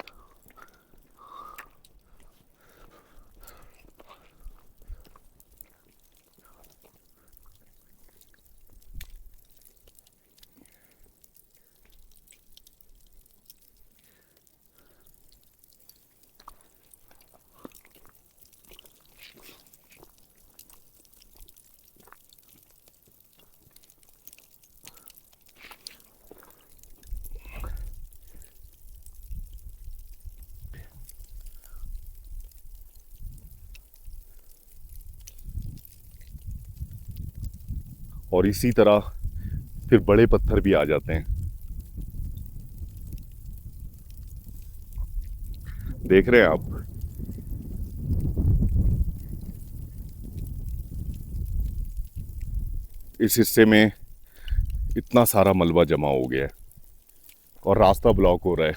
और इसी तरह फिर बड़े पत्थर भी आ जाते हैं। देख रहे हैं आप, इस हिस्से में इतना सारा मलबा जमा हो गया है और रास्ता ब्लॉक हो रहा है।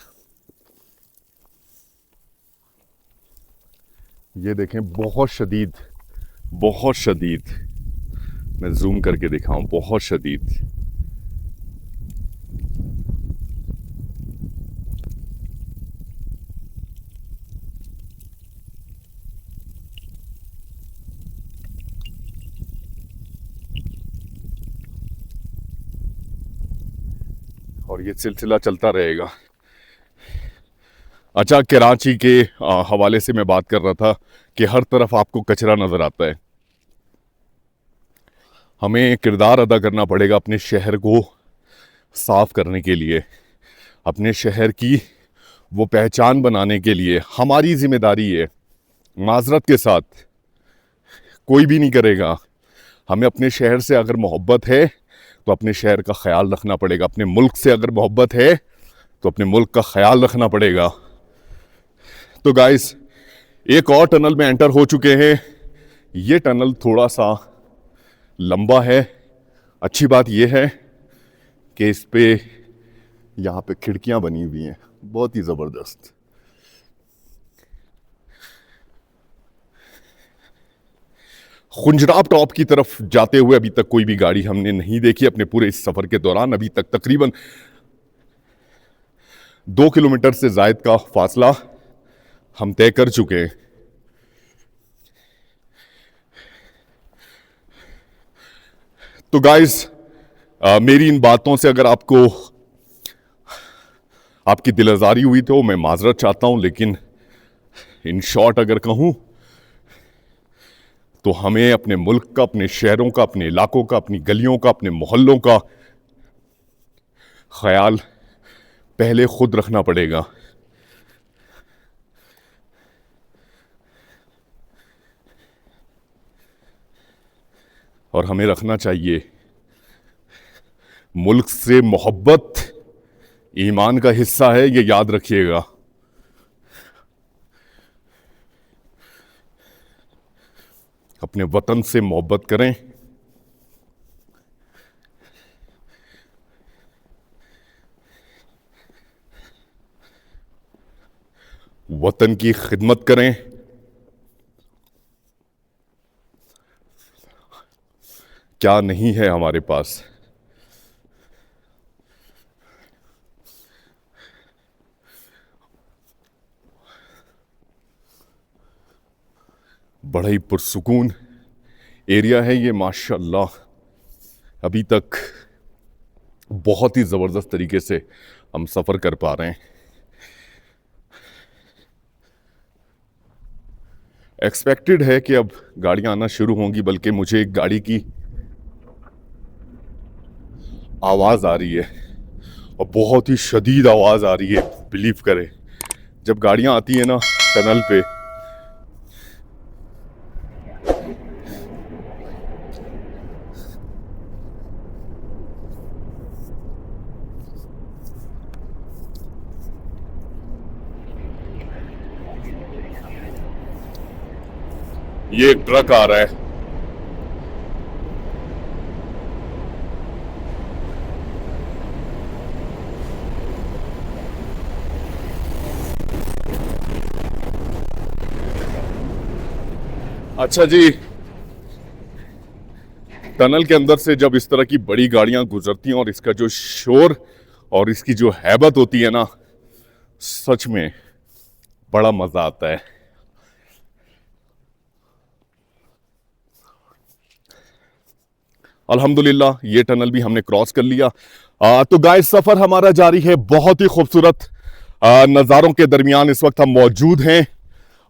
ये देखें, बहुत शदीद, बहुत शदीद। मैं जूम करके दिखाऊं, बहुत शदीद। और ये सिलसिला चलता रहेगा। अच्छा, कराची के हवाले से मैं बात कर रहा था कि हर तरफ आपको कचरा नजर आता है। हमें किरदार अदा करना पड़ेगा अपने शहर को साफ करने के लिए, अपने शहर की वो पहचान बनाने के लिए। हमारी जिम्मेदारी है। माजरत के साथ कोई भी नहीं करेगा। हमें अपने शहर से अगर मोहब्बत है तो अपने शहर का ख्याल रखना पड़ेगा। अपने मुल्क से अगर मोहब्बत है तो अपने मुल्क का ख्याल रखना पड़ेगा। तो गाइस, एक और टनल में एंटर हो चुके हैं। ये टनल थोड़ा सा लंबा है। अच्छी बात यह है कि इस पे यहाँ पे खिड़कियां बनी हुई हैं, बहुत ही ज़बरदस्त। खुंजराब टॉप की तरफ जाते हुए अभी तक कोई भी गाड़ी हमने नहीं देखी अपने पूरे इस सफर के दौरान। अभी तक तकरीबन 2 किलोमीटर से जायद का फासला हम तय कर चुके हैं। तो गाइस, मेरी इन बातों से अगर आपको आपकी दिल आज़ारी हुई तो मैं माजरत चाहता हूं, लेकिन इन शॉर्ट अगर कहूं तो हमें अपने मुल्क का, अपने शहरों का, अपने इलाकों का, अपनी गलियों का, अपने मोहल्लों का ख्याल पहले खुद रखना पड़ेगा। और हमें रखना चाहिए। मुल्क से मोहब्बत ईमान का हिस्सा है, ये याद रखिएगा। अपने वतन से मोहब्बत करें। वतन की खिदमत करें। क्या नहीं है हमारे पास? बड़ा ही पुरसुकून एरिया है ये, माशाअल्लाह। अभी तक बहुत ही ज़बरदस्त तरीके से हम सफ़र कर पा रहे हैं। एक्सपेक्टेड है कि अब गाड़ियां आना शुरू होंगी, बल्कि मुझे एक गाड़ी की आवाज़ आ रही है और बहुत ही शदीद आवाज़ आ रही है। बिलीव करें, जब गाड़ियां आती है ना टनल पे, ये एक ट्रक आ रहा है। अच्छा जी, टनल के अंदर से जब इस तरह की बड़ी गाड़ियां गुजरती हैं और इसका जो शोर और इसकी जो हैबत होती है ना, सच में बड़ा मजा आता है। अल्हम्दुलिल्लाह ये टनल भी हमने क्रॉस कर लिया। तो गाइस, सफर हमारा जारी है। बहुत ही खूबसूरत नज़ारों के दरमियान इस वक्त हम मौजूद हैं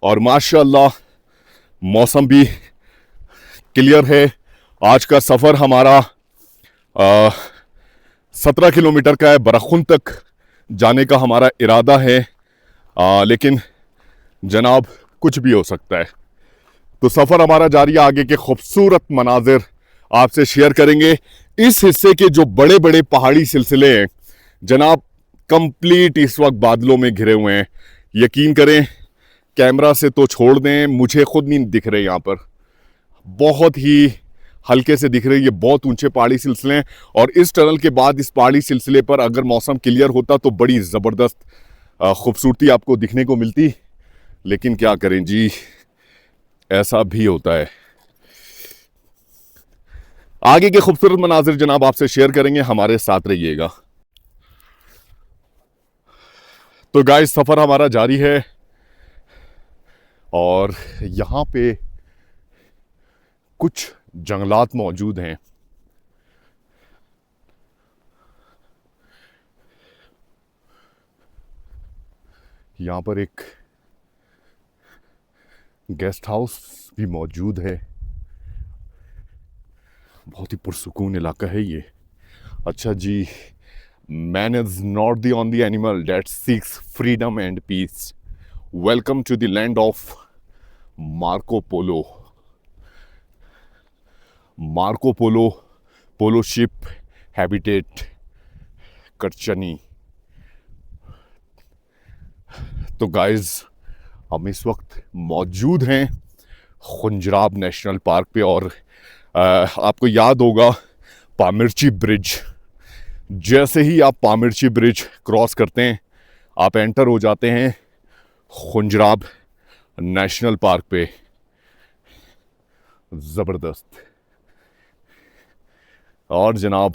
और माशाअल्लाह मौसम भी क्लियर है। आज का सफ़र हमारा 17 किलोमीटर का है। बरखुन तक जाने का हमारा इरादा है, लेकिन जनाब कुछ भी हो सकता है। तो सफ़र हमारा जारी है। आगे के खूबसूरत मनाजिर आपसे शेयर करेंगे। इस हिस्से के जो बड़े बड़े पहाड़ी सिलसिले हैं जनाब, कंप्लीट इस वक्त बादलों में घिरे हुए हैं। यकीन करें, कैमरा से तो छोड़ दें, मुझे खुद नहीं दिख रहे। यहाँ पर बहुत ही हल्के से दिख रही है। बहुत ऊंचे पहाड़ी सिलसिले हैं और इस टनल के बाद इस पहाड़ी सिलसिले पर अगर मौसम क्लियर होता तो बड़ी ज़बरदस्त खूबसूरती आपको दिखने को मिलती। लेकिन क्या करें जी, ऐसा भी होता है। आगे के खूबसूरत मनाजिर जनाब आपसे शेयर करेंगे, हमारे साथ रहिएगा। तो गाइस, सफ़र हमारा जारी है और यहाँ पे कुछ जंगलात मौजूद हैं। यहाँ पर एक गेस्ट हाउस भी मौजूद है। बहुत ही पुरसुकून इलाका है ये। अच्छा जी, man is not the only animal that seeks freedom and peace. Welcome to the land of Marco Polo. Marco Polo Polo sheep habitat करचनी। तो गाइज, हम इस वक्त मौजूद हैं खुंजराब नेशनल पार्क पे और आपको याद होगा पामिर्ची ब्रिज। जैसे ही आप पामिर्ची ब्रिज क्रॉस करते हैं आप एंटर हो जाते हैं खुंजराब नेशनल पार्क पे। ज़बरदस्त। और जनाब,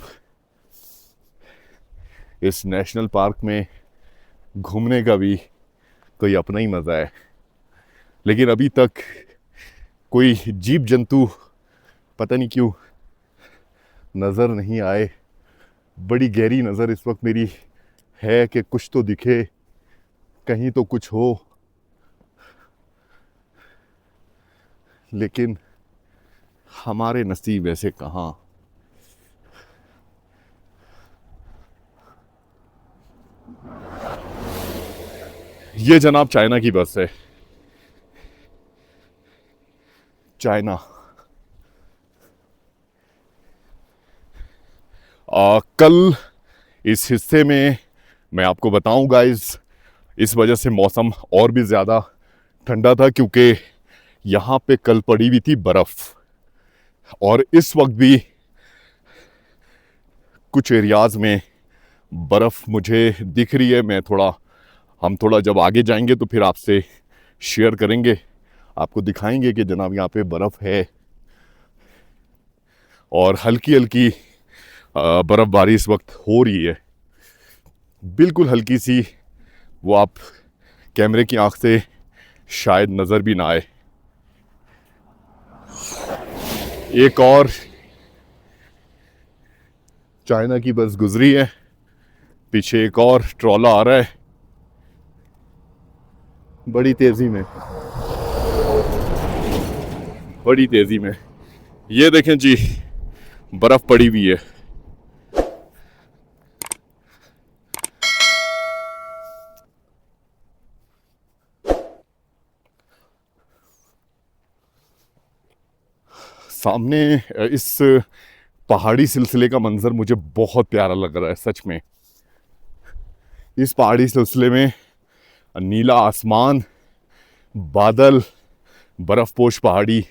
इस नेशनल पार्क में घूमने का भी कोई अपना ही मज़ा है। लेकिन अभी तक कोई जीव जंतु पता नहीं क्यों नज़र नहीं आए। बड़ी गहरी नज़र इस वक्त मेरी है कि कुछ तो दिखे, कहीं तो कुछ हो, लेकिन हमारे नसीब ऐसे कहाँ। ये जनाब चाइना की बस है। चाइना। कल इस हिस्से में मैं आपको बताऊं गाइस, इस वजह से मौसम और भी ज़्यादा ठंडा था क्योंकि यहाँ पे कल पड़ी हुई थी बर्फ़ और इस वक्त भी कुछ एरियाज़ में बर्फ़ मुझे दिख रही है। हम थोड़ा जब आगे जाएंगे तो फिर आपसे शेयर करेंगे, आपको दिखाएंगे कि जनाब यहाँ पे बर्फ़ है और हल्की हल्की बर्फ़बारी इस वक्त हो रही है। बिल्कुल हल्की सी, वो आप कैमरे की आंख से शायद नज़र भी ना आए। एक और चाइना की बस गुजरी है, पीछे एक और ट्रॉला आ रहा है बड़ी तेज़ी में। बड़ी तेजी में। ये देखें जी, बर्फ पड़ी हुई है। सामने इस पहाड़ी सिलसिले का मंजर मुझे बहुत प्यारा लग रहा है सच में। इस पहाड़ी सिलसिले में नीला आसमान, बादल, बर्फपोश पहाड़ी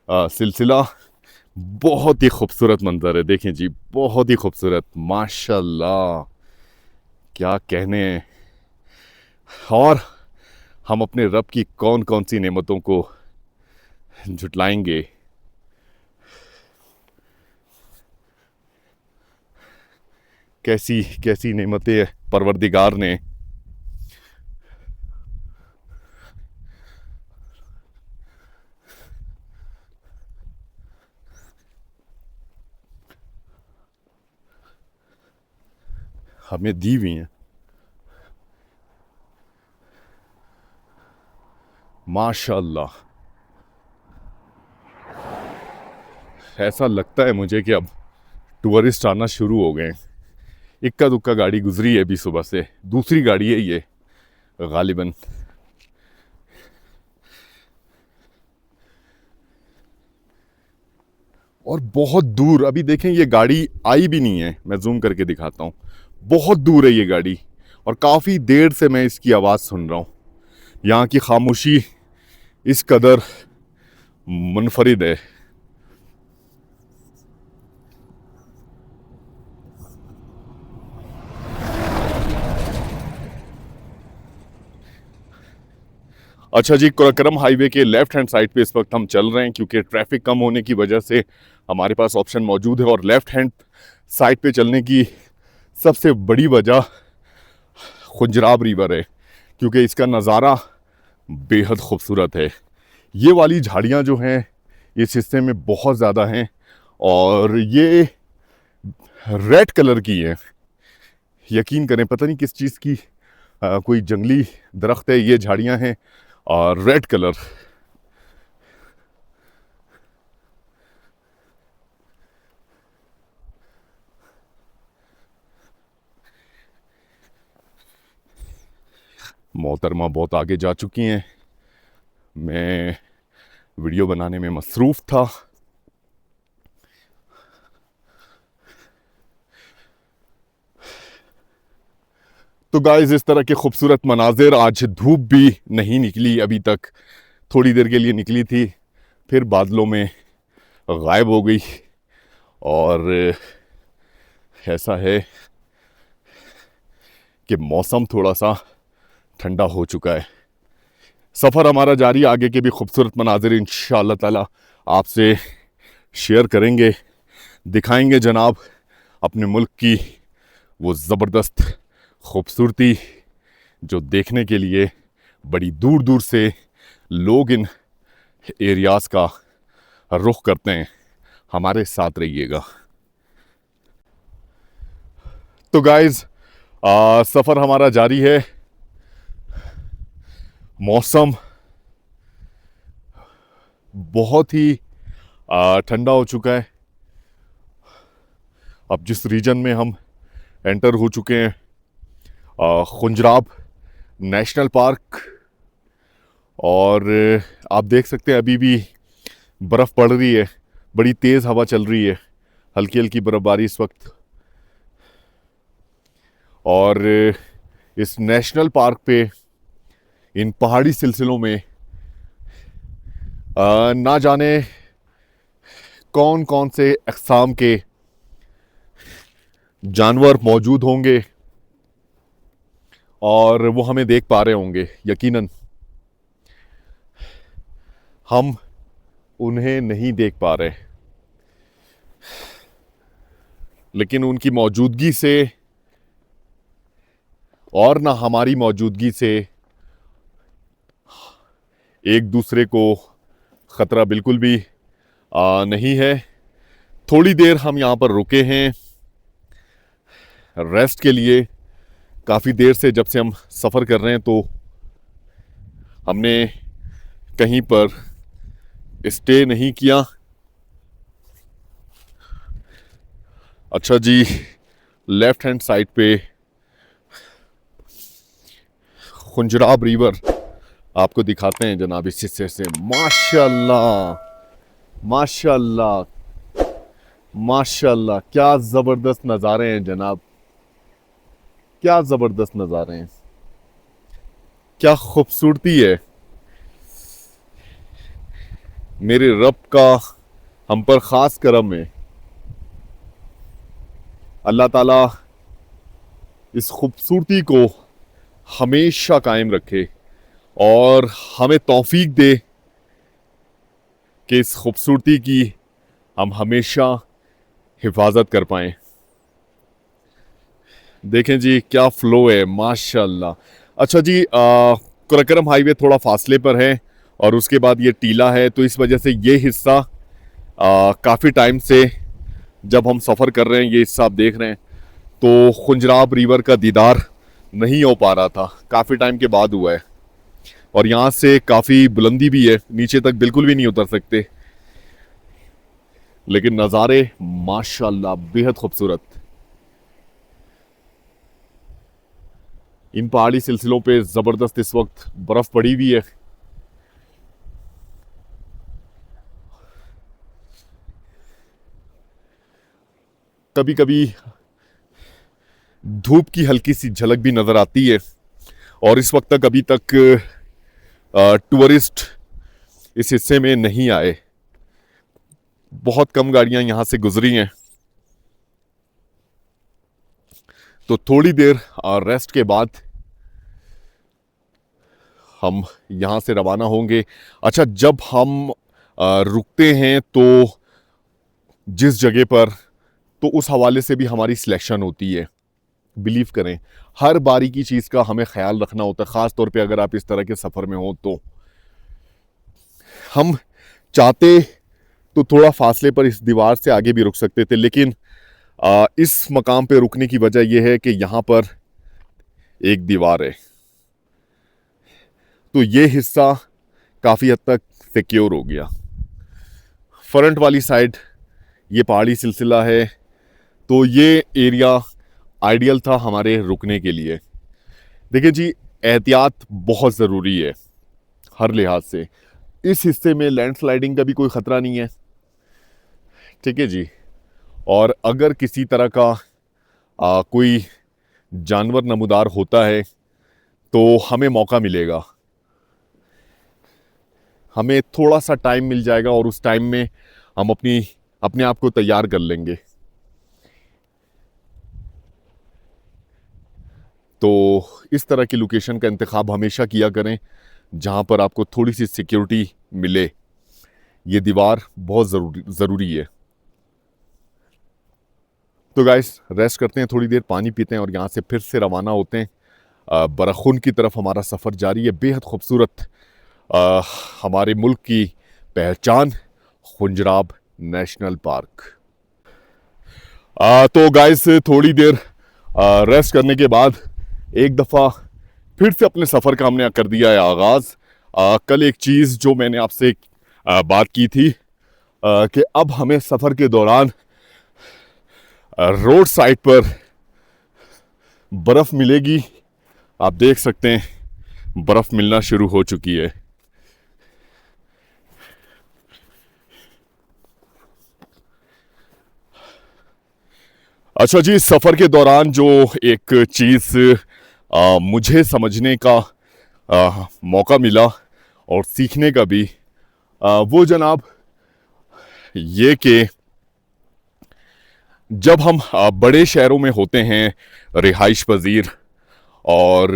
सिलसिला, बहुत ही खूबसूरत मंजर है। देखें जी, बहुत ही खूबसूरत, माशाल्लाह, क्या कहने। और हम अपने रब की कौन कौन सी नेमतों को झुटलाएंगे। कैसी कैसी नेमतें परवरदिगार ने हमें दी हुई हैं। माशाल्लाह, ऐसा लगता है मुझे कि अब टूरिस्ट आना शुरू हो गए। इक्का दुक्का गाड़ी गुजरी है अभी सुबह से, दूसरी गाड़ी है ये गालिबन। और बहुत दूर, अभी देखें ये गाड़ी आई भी नहीं है, मैं जूम करके दिखाता हूँ। बहुत दूर है ये गाड़ी और काफ़ी देर से मैं इसकी आवाज़ सुन रहा हूँ। यहाँ की खामोशी इस कदर मुनफरिद है। अच्छा जी, कुरकरम हाईवे के लेफ्ट हैंड साइड पे इस वक्त हम चल रहे हैं क्योंकि ट्रैफिक कम होने की वजह से हमारे पास ऑप्शन मौजूद है। और लेफ्ट हैंड साइड पे चलने की सबसे बड़ी वजह खुंजराब रिवर है क्योंकि इसका नज़ारा बेहद खूबसूरत है। ये वाली झाड़ियाँ जो हैं इस हिस्से में बहुत ज़्यादा हैं और ये रेड कलर की हैं। यकीन करें, पता नहीं किस चीज़ की कोई जंगली दरख्त है। ये झाड़ियाँ हैं और रेड कलर। मोहतरमा बहुत आगे जा चुकी हैं। मैं वीडियो बनाने में मसरूफ़ था। तो गाइस, इस तरह के खूबसूरत मनाजिर, आज धूप भी नहीं निकली अभी तक, थोड़ी देर के लिए निकली थी, फिर बादलों में गायब हो गई। और ऐसा है कि मौसम थोड़ा सा ठंडा हो चुका है। सफ़र हमारा जारी, आगे के भी खूबसूरत मनाजिर इंशाअल्लाह ताला आपसे शेयर करेंगे, दिखाएंगे जनाब अपने मुल्क की वो ज़बरदस्त खूबसूरती जो देखने के लिए बड़ी दूर दूर से लोग इन एरियाज़ का रुख करते हैं। हमारे साथ रहिएगा। तो गाइज़, सफ़र हमारा जारी है। मौसम बहुत ही ठंडा हो चुका है। अब जिस रीजन में हम एंटर हो चुके हैं, खुंजराब नेशनल पार्क, और आप देख सकते हैं अभी भी बर्फ़ पड़ रही है, बड़ी तेज़ हवा चल रही है, हल्की हल्की बर्फ़बारी इस वक्त। और इस नेशनल पार्क पे, इन पहाड़ी सिलसिलों में ना जाने कौन कौन से अक़साम के जानवर मौजूद होंगे और वो हमें देख पा रहे होंगे। यकीनन हम उन्हें नहीं देख पा रहे, लेकिन उनकी मौजूदगी से और ना हमारी मौजूदगी से एक दूसरे को ख़तरा बिल्कुल भी नहीं है। थोड़ी देर हम यहाँ पर रुके हैं रेस्ट के लिए। काफ़ी देर से, जब से हम सफ़र कर रहे हैं, तो हमने कहीं पर स्टे नहीं किया। अच्छा जी, लेफ्ट हैंड साइड पे खुंजराब रिवर आपको दिखाते हैं जनाब इस हिस्से से। माशाल्लाह माशाल्लाह माशाल्लाह, क्या जबरदस्त नज़ारे हैं जनाब, क्या जबरदस्त नज़ारे हैं, क्या खूबसूरती है। मेरे रब का हम पर खास करम है। अल्लाह ताला इस खूबसूरती को हमेशा कायम रखे और हमें तौफीक दे कि इस खूबसूरती की हम हमेशा हिफाजत कर पाएं। देखें जी क्या फ्लो है, माशाल्लाह। अच्छा जी, कुरकरम हाईवे थोड़ा फासले पर है और उसके बाद ये टीला है, तो इस वजह से ये हिस्सा काफ़ी टाइम से जब हम सफ़र कर रहे हैं, ये हिस्सा आप देख रहे हैं, तो खुंजराब रिवर का दीदार नहीं हो पा रहा था। काफ़ी टाइम के बाद हुआ है और यहाँ से काफ़ी बुलंदी भी है, नीचे तक बिल्कुल भी नहीं उतर सकते, लेकिन नज़ारे माशाल्लाह बेहद खूबसूरत। इन पहाड़ी सिलसिलों पे ज़बरदस्त इस वक्त बर्फ़ पड़ी हुई है। कभी कभी धूप की हल्की सी झलक भी नज़र आती है और इस वक्त तक अभी तक टूरिस्ट इस हिस्से में नहीं आए। बहुत कम गाड़ियां यहां से गुजरी हैं, तो थोड़ी देर रेस्ट के बाद हम यहां से रवाना होंगे। अच्छा, जब हम रुकते हैं तो जिस जगह पर, तो उस हवाले से भी हमारी सिलेक्शन होती है। बिलीव करें, हर बारीकी चीज़ का हमें ख्याल रखना होता है, ख़ास तौर पे अगर आप इस तरह के सफ़र में हो। तो हम चाहते तो थोड़ा फासले पर इस दीवार से आगे भी रुक सकते थे, लेकिन इस मकाम पे रुकने की वजह यह है कि यहाँ पर एक दीवार है, तो ये हिस्सा काफ़ी हद तक सिक्योर हो गया। फ्रंट वाली साइड ये पहाड़ी सिलसिला है, तो ये एरिया आइडियल था हमारे रुकने के लिए। देखिए जी, एहतियात बहुत ज़रूरी है हर लिहाज से। इस हिस्से में लैंडस्लाइडिंग का भी कोई ख़तरा नहीं है, ठीक है जी। और अगर किसी तरह का कोई जानवर नमूदार होता है तो हमें मौका मिलेगा, हमें थोड़ा सा टाइम मिल जाएगा और उस टाइम में हम अपने आप को तैयार कर लेंगे। तो इस तरह की लोकेशन का इंतखाब हमेशा किया करें जहां पर आपको थोड़ी सी सिक्योरिटी मिले। ये दीवार बहुत ज़रूरी है। तो गाइस, रेस्ट करते हैं, थोड़ी देर पानी पीते हैं और यहाँ से फिर से रवाना होते हैं। बरखुन की तरफ हमारा सफ़र जारी है। बेहद खूबसूरत हमारे मुल्क की पहचान खुंजराब नेशनल पार्क। तो गाइस, थोड़ी देर रेस्ट करने के बाद एक दफ़ा फिर से अपने सफ़र का हमने कर दिया है आगाज़। कल एक चीज़ जो मैंने आपसे बात की थी कि अब हमें सफ़र के दौरान रोड साइड पर बर्फ़ मिलेगी। आप देख सकते हैं बर्फ़ मिलना शुरू हो चुकी है। अच्छा जी, सफ़र के दौरान जो एक चीज़ मुझे समझने का मौका मिला और सीखने का भी, वो जनाब ये कि जब हम बड़े शहरों में होते हैं रिहाइश पजीर और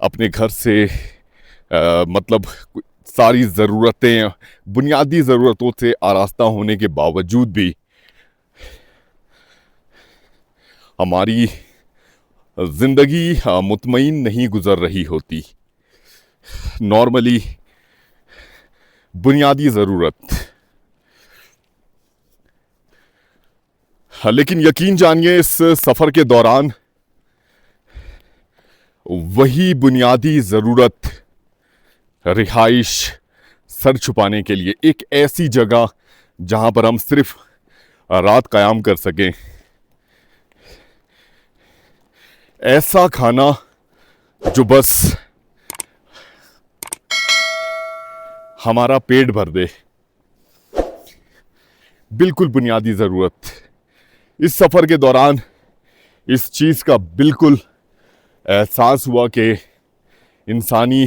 अपने घर से मतलब सारी ज़रूरतें, बुनियादी ज़रूरतों से आरास्ता होने के बावजूद भी हमारी ज़िंदगी मुतमईन नहीं गुज़र रही होती। नॉर्मली बुनियादी ज़रूरत, लेकिन यकीन जानिए इस सफ़र के दौरान वही बुनियादी ज़रूरत रिहाइश, सर छुपाने के लिए एक ऐसी जगह जहां पर हम सिर्फ रात क़याम कर सकें, ऐसा खाना जो बस हमारा पेट भर दे, बिल्कुल बुनियादी ज़रूरत। इस सफ़र के दौरान इस चीज़ का बिल्कुल एहसास हुआ कि इंसानी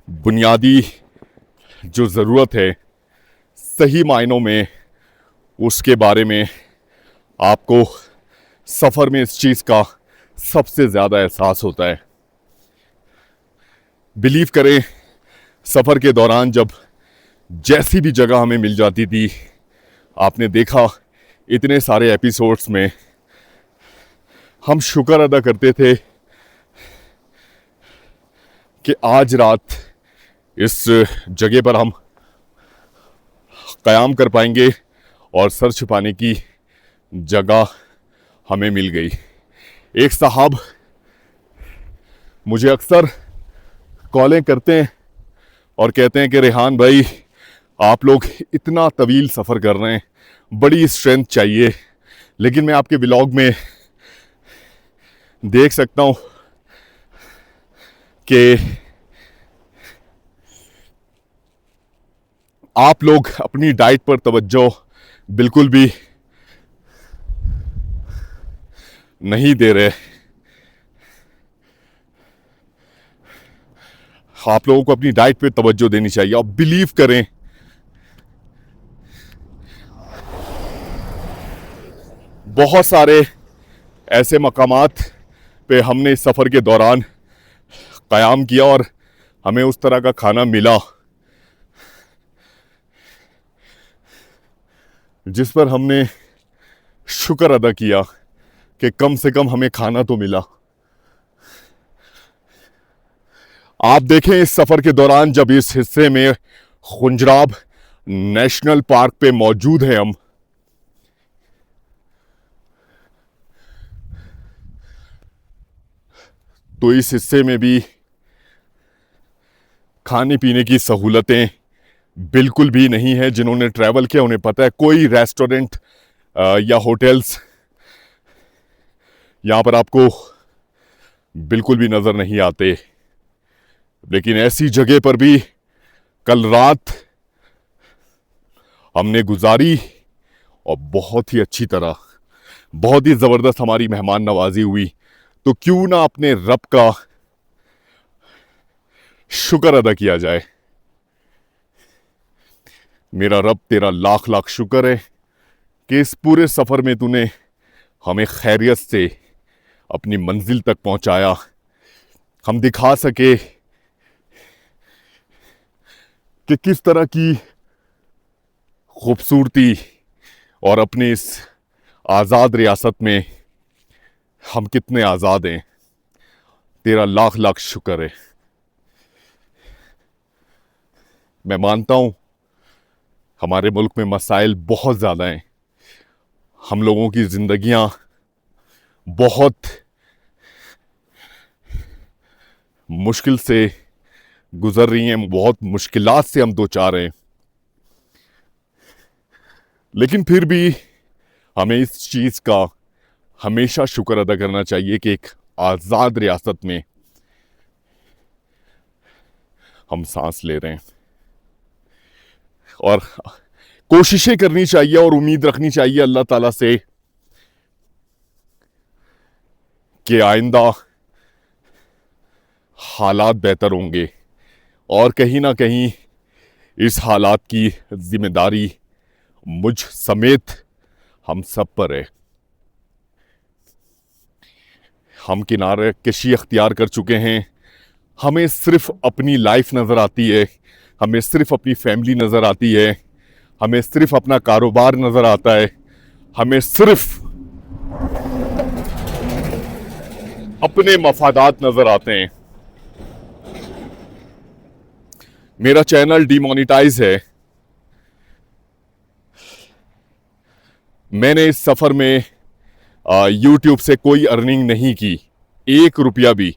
बुनियादी जो ज़रूरत है, सही मायनों में उसके बारे में आपको सफ़र में इस चीज़ का सबसे ज़्यादा एहसास होता है। बिलीव करें, सफ़र के दौरान जब जैसी भी जगह हमें मिल जाती थी, आपने देखा इतने सारे एपिसोड्स में हम शुक्र अदा करते थे कि आज रात इस जगह पर हम क़याम कर पाएंगे और सर छुपाने की जगह हमें मिल गई। एक साहब मुझे अक्सर कॉलें करते हैं और कहते हैं कि रेहान भाई, आप लोग इतना तवील सफ़र कर रहे हैं, बड़ी स्ट्रेंथ चाहिए, लेकिन मैं आपके व्लॉग में देख सकता हूँ कि आप लोग अपनी डाइट पर तवज्जो बिल्कुल भी नहीं दे रहे। आप लोगों को अपनी डाइट पे तवज्जो देनी चाहिए। और बिलीव करें, बहुत सारे ऐसे मकामात पे हमने इस सफ़र के दौरान क़याम किया और हमें उस तरह का खाना मिला जिस पर हमने शुक्र अदा किया कि कम से कम हमें खाना तो मिला। आप देखें, इस सफ़र के दौरान जब इस हिस्से में खुंजराब नेशनल पार्क पे मौजूद हैं हम, तो इस हिस्से में भी खाने पीने की सहूलतें बिल्कुल भी नहीं है। जिन्होंने ट्रैवल किया उन्हें पता है, कोई रेस्टोरेंट या होटल्स यहाँ पर आपको बिल्कुल भी नज़र नहीं आते। लेकिन ऐसी जगह पर भी कल रात हमने गुजारी और बहुत ही अच्छी तरह, बहुत ही ज़बरदस्त हमारी मेहमान नवाजी हुई। तो क्यों ना अपने रब का शुक्र अदा किया जाए। मेरा रब, तेरा लाख लाख शुक्र है कि इस पूरे सफ़र में तूने हमें खैरियत से अपनी मंजिल तक पहुंचाया। हम दिखा सके कि किस तरह की खूबसूरती और अपनी इस आज़ाद रियासत में हम कितने आज़ाद हैं। तेरा लाख लाख शुक्र है। मैं मानता हूं हमारे मुल्क में मसाइल बहुत ज़्यादा हैं, हम लोगों की ज़िंदगियां बहुत मुश्किल से गुजर रही हैं, बहुत मुश्किलात से हम दो चार हैं। लेकिन फिर भी हमें इस चीज़ का हमेशा शुक्र अदा करना चाहिए कि एक आज़ाद रियासत में हम सांस ले रहे हैं। और कोशिशें करनी चाहिए और उम्मीद रखनी चाहिए अल्लाह ताला से कि आइंदा हालात बेहतर होंगे और कहीं ना कहीं इस हालात की जिम्मेदारी मुझ समेत हम सब पर है। हम किनारे कशी अख्तियार कर चुके हैं। हमें सिर्फ अपनी लाइफ नज़र आती है, हमें सिर्फ अपनी फैमिली नज़र आती है, हमें सिर्फ अपना कारोबार नज़र आता है, हमें सिर्फ अपने मफादात नज़र आते हैं। मेरा चैनल डीमोनेटाइज है। मैंने इस सफ़र में यूट्यूब से कोई अर्निंग नहीं की, 1 रुपया भी।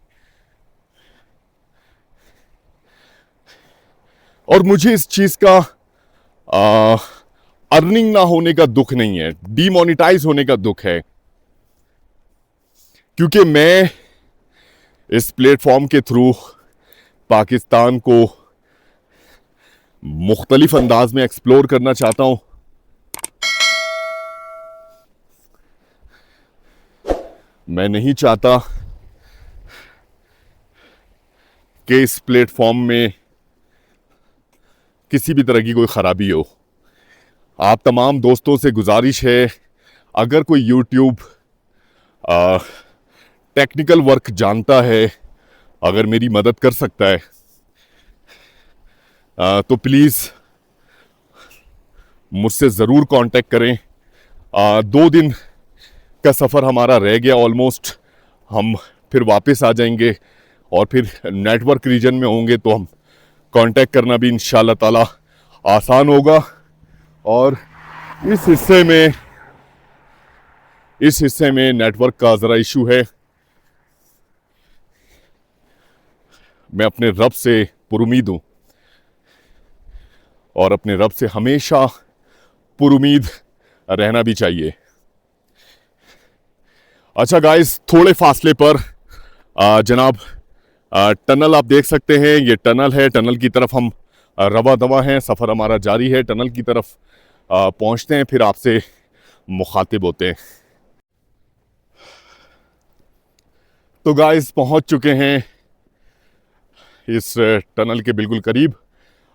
और मुझे इस चीज़ का अर्निंग ना होने का दुख नहीं है, डीमोनेटाइज होने का दुख है, क्योंकि मैं इस प्लेटफॉर्म के थ्रू पाकिस्तान को मुख्तलिफ अंदाज में एक्सप्लोर करना चाहता हूं। मैं नहीं चाहता कि इस प्लेटफॉर्म में किसी भी तरह की कोई ख़राबी हो। आप तमाम दोस्तों से गुजारिश है, अगर कोई यूट्यूब टेक्निकल वर्क जानता है, अगर मेरी मदद कर सकता है, तो प्लीज़ मुझसे ज़रूर कांटेक्ट करें। 2 दिन का सफ़र हमारा रह गया ऑलमोस्ट, हम फिर वापस आ जाएंगे और फिर नेटवर्क रीजन में होंगे, तो हम कांटेक्ट करना भी इंशाल्लाह ताला आसान होगा। और इस हिस्से में नेटवर्क का ज़रा इशू है। मैं अपने रब से पुरुमीद हूँ और अपने रब से हमेशा पुरुमीद रहना भी चाहिए। अच्छा गाइस, थोड़े फासले पर जनाब टनल आप देख सकते हैं, ये टनल है। टनल की तरफ हम रवा दवा हैं, सफ़र हमारा जारी है। टनल की तरफ पहुंचते हैं, फिर आपसे मुखातिब होते हैं। तो गाइस पहुंच चुके हैं इस टनल के बिल्कुल करीब,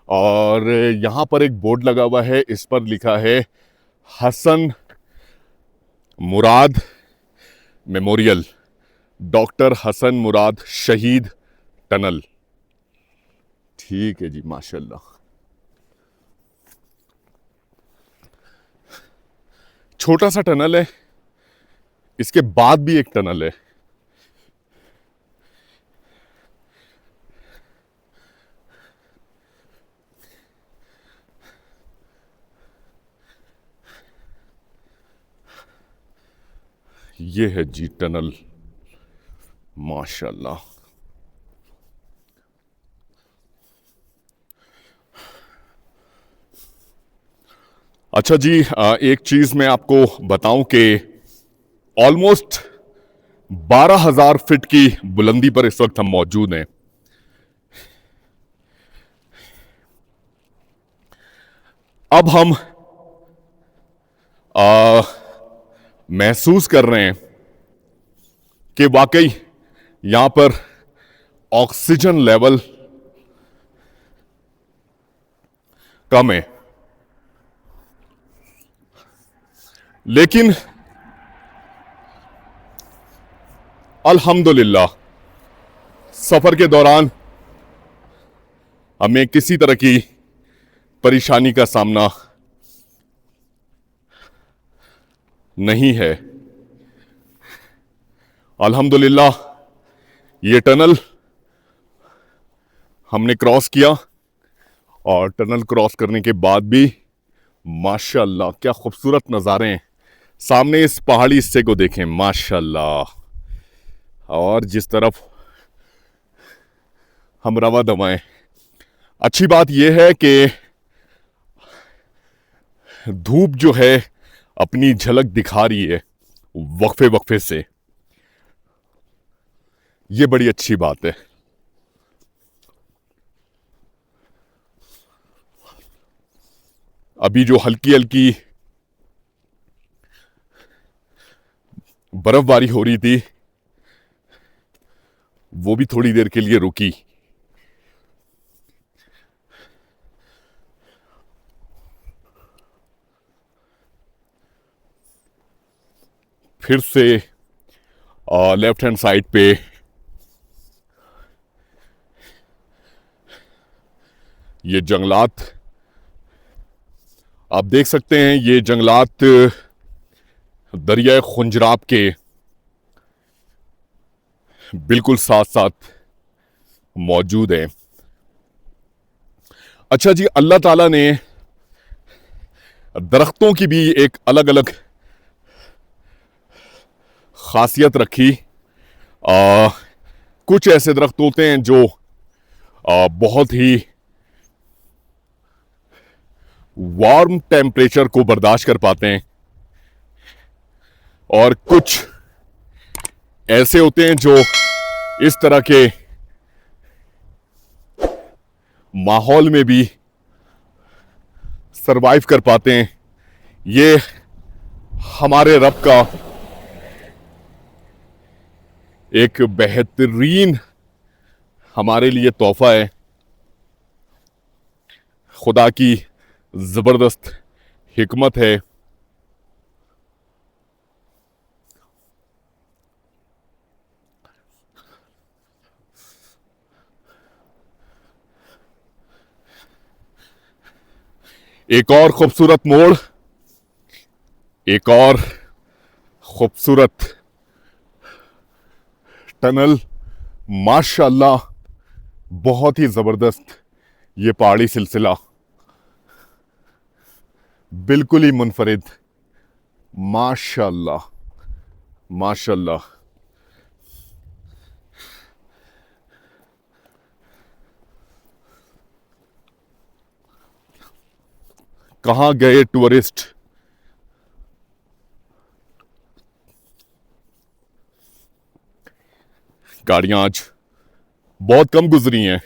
और यहाँ पर एक बोर्ड लगा हुआ है, इस पर लिखा है हसन मुराद मेमोरियल, डॉक्टर हसन मुराद शहीद टनल। ठीक है जी, माशाल्लाह। छोटा सा टनल है, इसके बाद भी एक टनल है। ये है जी टनल, माशाल्लाह। अच्छा जी, एक चीज़ मैं आपको बताऊं कि ऑलमोस्ट 12,000 फीट की बुलंदी पर इस वक्त हम मौजूद हैं। अब हम महसूस कर रहे हैं कि वाकई यहां पर ऑक्सीजन लेवल कम है, लेकिन अल्हम्दुलिल्लाह सफर के दौरान हमें किसी तरह की परेशानी का सामना नहीं है। अल्हम्दुलिल्लाह ये टनल हमने क्रॉस किया, और टनल क्रॉस करने के बाद भी माशाल्लाह क्या खूबसूरत नज़ारे हैं। सामने इस पहाड़ी हिस्से को देखें, माशाल्लाह, और जिस तरफ हम रवा दवाएं। अच्छी बात यह है कि धूप जो है अपनी झलक दिखा रही है वक्फे वक्फे से, ये बड़ी अच्छी बात है। अभी जो हल्की हल्की बर्फबारी हो रही थी, वो भी थोड़ी देर के लिए रुकी। फिर से लेफ्ट हैंड साइड पे ये जंगलात आप देख सकते हैं। ये जंगलात दरिया खुंजराब के बिल्कुल साथ साथ मौजूद है। अच्छा जी, अल्लाह ताला ने दरख्तों की भी एक अलग अलग खासियत रखी। कुछ ऐसे दरख्त होते हैं जो बहुत ही वार्म टेम्परेचर को बर्दाश्त कर पाते हैं और कुछ ऐसे होते हैं जो इस तरह के माहौल में भी सरवाइव कर पाते हैं। ये हमारे रब का एक बेहतरीन हमारे लिए तोहफा है, खुदा की जबरदस्त हिकमत है। एक और खूबसूरत मोड़, एक और खूबसूरत टनल, माशाअल्लाह बहुत ही जबरदस्त ये पहाड़ी सिलसिला, बिल्कुल ही मुनफरिद, माशाअल्लाह माशाअल्लाह। कहां गए टूरिस्ट? गाड़ियां आज बहुत कम गुजरी हैं।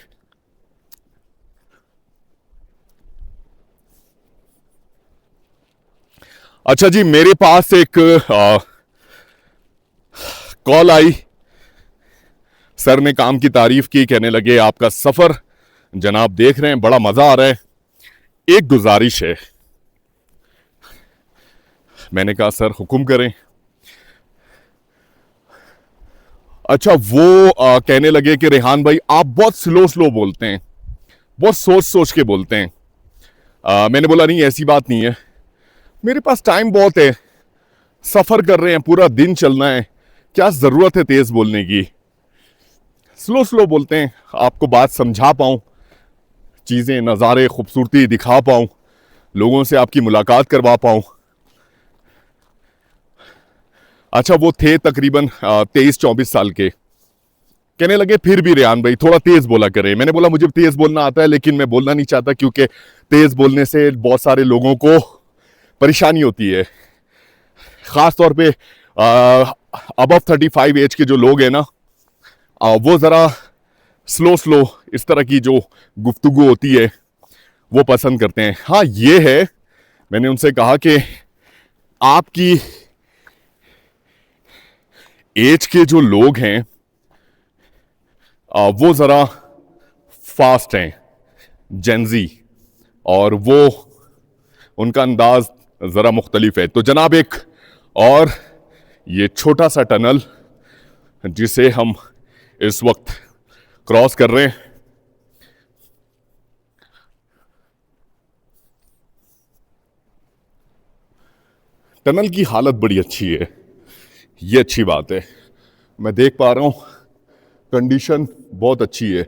अच्छा जी, मेरे पास एक कॉल आई, सर ने काम की तारीफ की, कहने लगे आपका सफर जनाब देख रहे हैं, बड़ा मजा आ रहा है, एक गुजारिश है। मैंने कहा सर हुक्म करें। अच्छा, वो कहने लगे कि रेहान भाई आप बहुत स्लो स्लो बोलते हैं, बहुत सोच सोच के बोलते हैं। मैंने बोला नहीं ऐसी बात नहीं है, मेरे पास टाइम बहुत है, सफर कर रहे हैं, पूरा दिन चलना है, क्या जरूरत है तेज बोलने की। स्लो स्लो बोलते हैं, आपको बात समझा पाऊं, चीजें नज़ारे खूबसूरती दिखा पाऊं, लोगों से आपकी मुलाकात करवा पाऊं। अच्छा, वो थे तकरीबन 23-24 साल के, कहने लगे फिर भी रेहान भाई थोड़ा तेज बोला करें। मैंने बोला मुझे तेज बोलना आता है, लेकिन मैं बोलना नहीं चाहता क्योंकि तेज बोलने से बहुत सारे लोगों को परेशानी होती है, खास तौर पे अबव 35 एज के जो लोग हैं ना, वो ज़रा स्लो स्लो इस तरह की जो गुफ्तगू होती है वो पसंद करते हैं। हाँ ये है, मैंने उनसे कहा कि आपकी एज के जो लोग हैं वो ज़रा फास्ट हैं, जेंजी, और वो उनका अंदाज ज़रा मुख्तलिफ है। तो जनाब एक और ये छोटा सा टनल जिसे हम इस वक्त क्रॉस कर रहे हैं, टनल की हालत बड़ी अच्छी है, ये अच्छी बात है, मैं देख पा रहा हूं कंडीशन बहुत अच्छी है।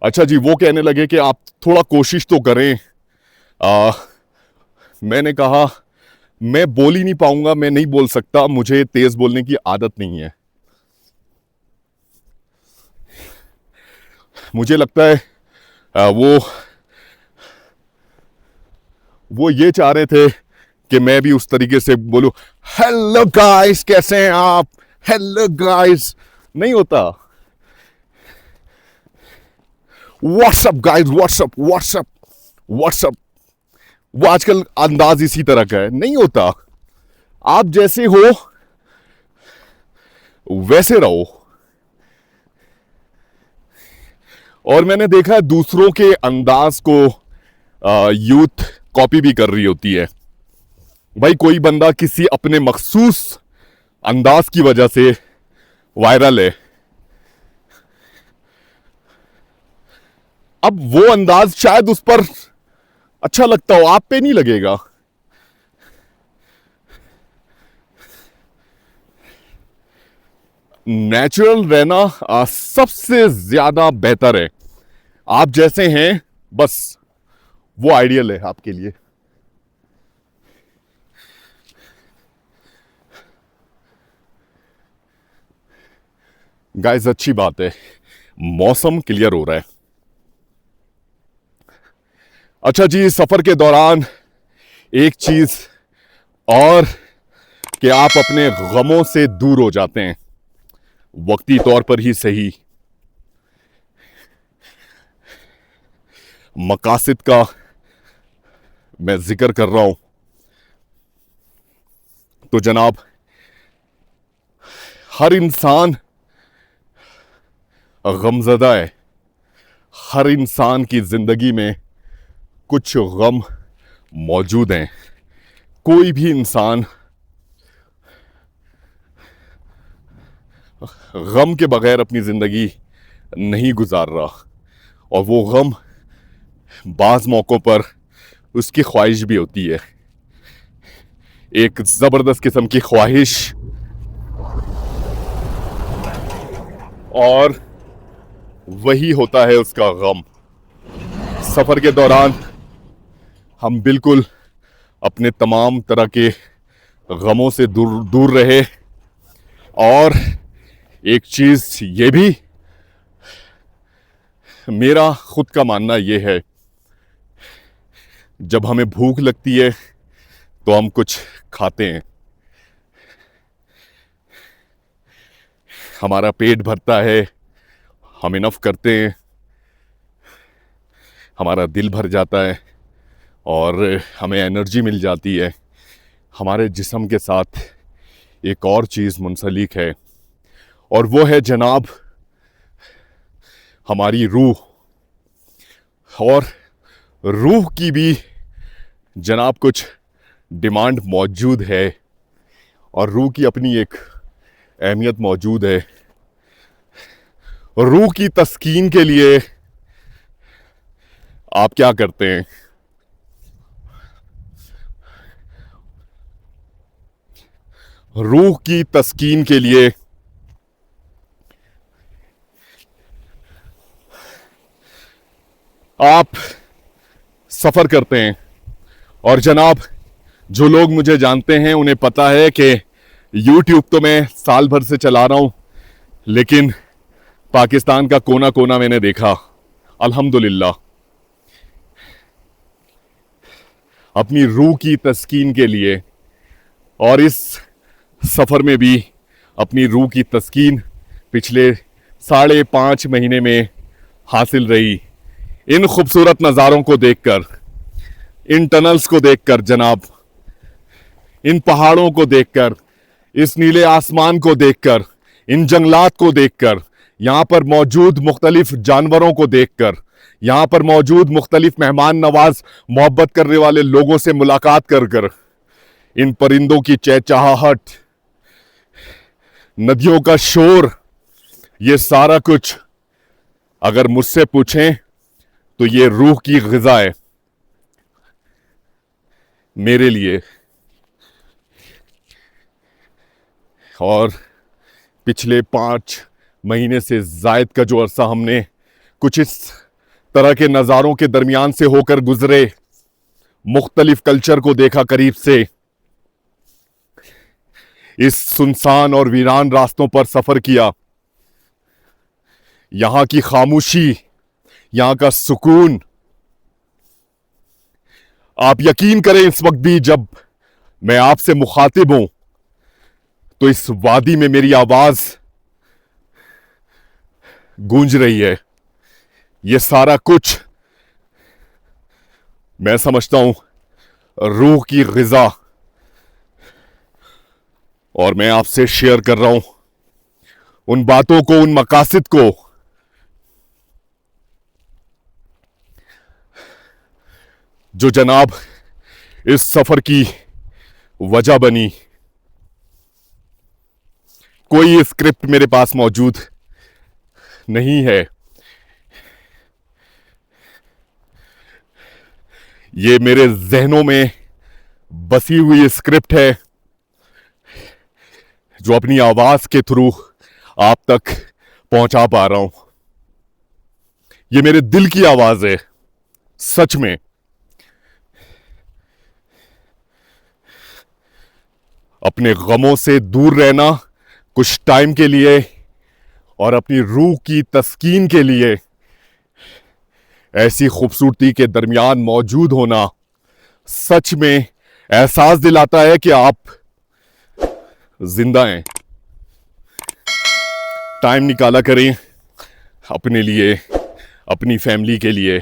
अच्छा जी, वो कहने लगे कि आप थोड़ा कोशिश तो करें। मैंने कहा मैं बोल ही नहीं पाऊंगा, मैं नहीं बोल सकता, मुझे तेज बोलने की आदत नहीं है। मुझे लगता है वो ये चाह रहे थे कि मैं भी उस तरीके से बोलूं, हेलो गाइस कैसे हैं आप, हेलो गाइस, नहीं होता, what's up guys, what's up what's up what's up, वो आजकल अंदाज इसी तरह का है, नहीं होता। आप जैसे हो वैसे रहो। और मैंने देखा है दूसरों के अंदाज को यूथ कॉपी भी कर रही होती है। भाई कोई बंदा किसी अपने मखसूस अंदाज की वजह से वायरल है, अब वो अंदाज शायद उस पर अच्छा लगता हो, आप पे नहीं लगेगा। नेचुरल रहना सबसे ज्यादा बेहतर है। आप जैसे हैं बस वो आइडियल है आपके लिए। गाइस अच्छी बात है, मौसम क्लियर हो रहा है, अच्छा जी, सफर के दौरान एक चीज और कि आप अपने गमों से दूर हो जाते हैं, वक्ती तौर पर ही सही। मकासद का मैं जिक्र कर रहा हूं तो जनाब, हर इंसान गमज़दा है। हर इंसान की जिंदगी में कुछ गम मौजूद हैं। कोई भी इंसान गम के बगैर अपनी जिंदगी नहीं गुजार रहा, और वो गम बाज मौकों पर उसकी ख्वाहिश भी होती है, एक जबरदस्त किस्म की ख्वाहिश, और वही होता है उसका गम। सफर के दौरान हम बिल्कुल अपने तमाम तरह के गमों से दूर दूर रहे। और एक चीज ये भी मेरा खुद का मानना ये है, जब हमें भूख लगती है तो हम कुछ खाते हैं, हमारा पेट भरता है, हम इनफ करते हैं, हमारा दिल भर जाता है और हमें एनर्जी मिल जाती है। हमारे जिस्म के साथ एक और चीज़ मुंसलिक है, और वो है जनाब हमारी रूह। और रूह की भी जनाब कुछ डिमांड मौजूद है, और रूह की अपनी एक अहमियत मौजूद है। रूह की तस्कीन के लिए आप क्या करते हैं? रूह की तस्कीन के लिए आप सफर करते हैं। और जनाब, जो लोग मुझे जानते हैं उन्हें पता है कि YouTube तो मैं साल भर से चला रहा हूं, लेकिन पाकिस्तान का कोना कोना मैंने देखा, अल्हम्दुलिल्लाह। अपनी रूह की तस्कीन के लिए, और इस सफर में भी अपनी रूह की तस्कीन पिछले 5.5 महीने में हासिल रही। इन खूबसूरत नज़ारों को देखकर, इन टनल्स को देखकर जनाब, इन पहाड़ों को देखकर, इस नीले आसमान को देखकर, इन जंगलात को देखकर, यहाँ पर मौजूद मुख्तलिफ जानवरों को देखकर, यहाँ पर मौजूद मुख्तलिफ मेहमान नवाज मोहब्बत करने वाले लोगों से मुलाकात कर कर, इन परिंदों की चहचहाहट, नदियों का शोर, ये सारा कुछ अगर मुझसे पूछें तो ये रूह की ग़िज़ा है मेरे लिए। और पिछले 5 महीने से ज़ायद का जो अरसा हमने कुछ इस तरह के नज़ारों के दरमियान से होकर गुजरे, मुख्तलिफ कल्चर को देखा करीब से, इस सुनसान और वीरान रास्तों पर सफ़र किया, यहाँ की खामोशी, यहाँ का सुकून। आप यकीन करें, इस वक्त भी जब मैं आपसे मुखातिब हूं तो इस वादी में मेरी आवाज गूंज रही है। ये सारा कुछ मैं समझता हूं रूह की ग़िज़ा, और मैं आपसे शेयर कर रहा हूं उन बातों को, उन मकासद को जो जनाब इस सफर की वजह बनी। कोई स्क्रिप्ट मेरे पास मौजूद नहीं है, ये मेरे जहनों में बसी हुई स्क्रिप्ट है जो अपनी आवाज के थ्रू आप तक पहुंचा पा रहा हूं। ये मेरे दिल की आवाज है, सच में। अपने गमों से दूर रहना कुछ टाइम के लिए और अपनी रूह की तस्कीन के लिए ऐसी खूबसूरती के दरमियान मौजूद होना सच में एहसास दिलाता है कि आप जिंदा हैं। टाइम निकाला करें अपने लिए, अपनी फैमिली के लिए।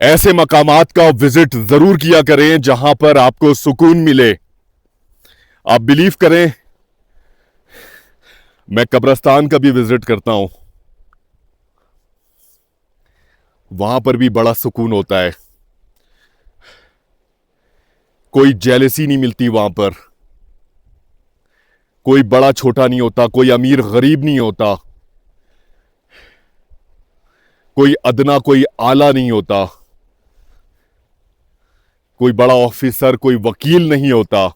ऐसे मकामात का विजिट जरूर किया करें जहां पर आपको सुकून मिले। आप बिलीव करें, मैं कब्रिस्तान का भी विजिट करता हूं, वहां पर भी बड़ा सुकून होता है। कोई जेलसी नहीं मिलती वहां पर, कोई बड़ा छोटा नहीं होता, कोई अमीर गरीब नहीं होता, कोई अदना कोई आला नहीं होता, कोई बड़ा ऑफिसर कोई वकील नहीं होता,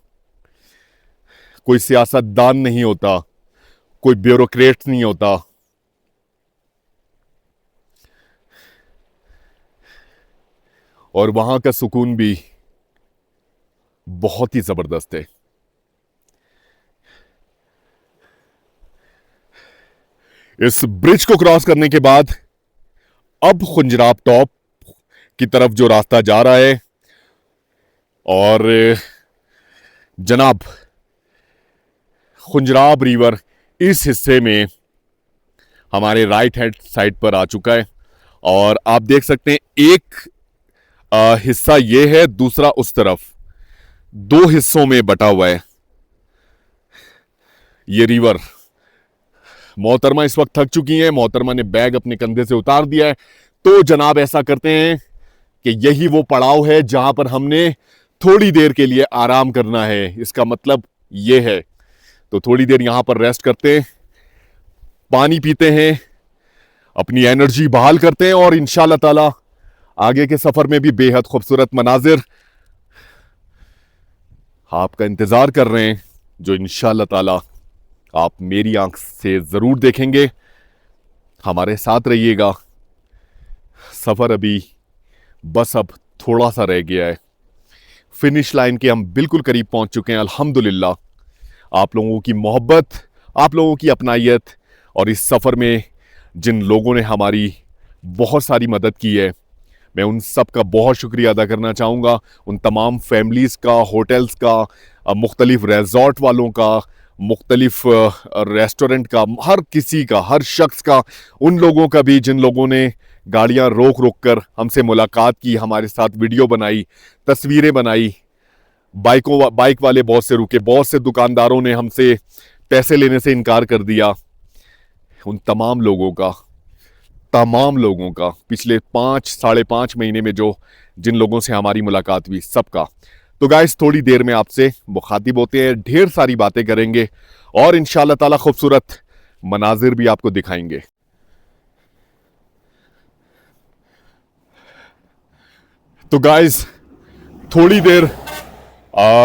कोई सियासतदान नहीं होता, कोई ब्यूरोक्रेट नहीं होता। और वहां का सुकून भी बहुत ही जबरदस्त है। इस ब्रिज को क्रॉस करने के बाद अब खुंजराब टॉप की तरफ जो रास्ता जा रहा है, और जनाब खुंजराब रिवर इस हिस्से में हमारे राइट हैंड साइड पर आ चुका है। और आप देख सकते हैं एक हिस्सा ये है, दूसरा उस तरफ, दो हिस्सों में बटा हुआ है ये रिवर। मोहतरमा इस वक्त थक चुकी हैं, मोहतरमा ने बैग अपने कंधे से उतार दिया है। तो जनाब ऐसा करते हैं कि यही वो पड़ाव है जहां पर हमने थोड़ी देर के लिए आराम करना है। इसका मतलब ये है, तो थोड़ी देर यहां पर रेस्ट करते हैं, पानी पीते हैं, अपनी एनर्जी बहाल करते हैं, और इंशाल्लाह ताला आगे के सफर में भी बेहद खूबसूरत मनाजिर आपका इंतजार कर रहे हैं, जो इंशाल्लाह ताला आप मेरी आंख से जरूर देखेंगे। हमारे साथ रहिएगा। सफर अभी बस अब थोड़ा सा रह गया है, फिनिश लाइन के हम बिल्कुल करीब पहुंच चुके हैं अल्हम्दुलिल्लाह। आप लोगों की मोहब्बत, आप लोगों की अपनायत, और इस सफ़र में जिन लोगों ने हमारी बहुत सारी मदद की है, मैं उन सब का बहुत शुक्रिया अदा करना चाहूँगा। उन तमाम फैमिलीज़ का, होटल्स का, मुख्तलिफ रिजॉर्ट वालों का, मुख्तलिफ रेस्टोरेंट का, हर किसी का, हर शख्स का, उन लोगों का भी जिन लोगों ने गाड़ियां रोक रोक कर हमसे मुलाकात की, हमारे साथ वीडियो बनाई, तस्वीरें बनाई। बाइक वाले बहुत से रुके, बहुत से दुकानदारों ने हमसे पैसे लेने से इनकार कर दिया। उन तमाम लोगों का पिछले 5-5.5 महीने में जो जिन लोगों से हमारी मुलाकात हुई, सबका। तो गाइस थोड़ी देर में आपसे मुखातिब होते हैं, ढेर सारी बातें करेंगे और इंशाल्लाह ताला खूबसूरत मनाजिर भी आपको दिखाएंगे। तो गाइस थोड़ी देर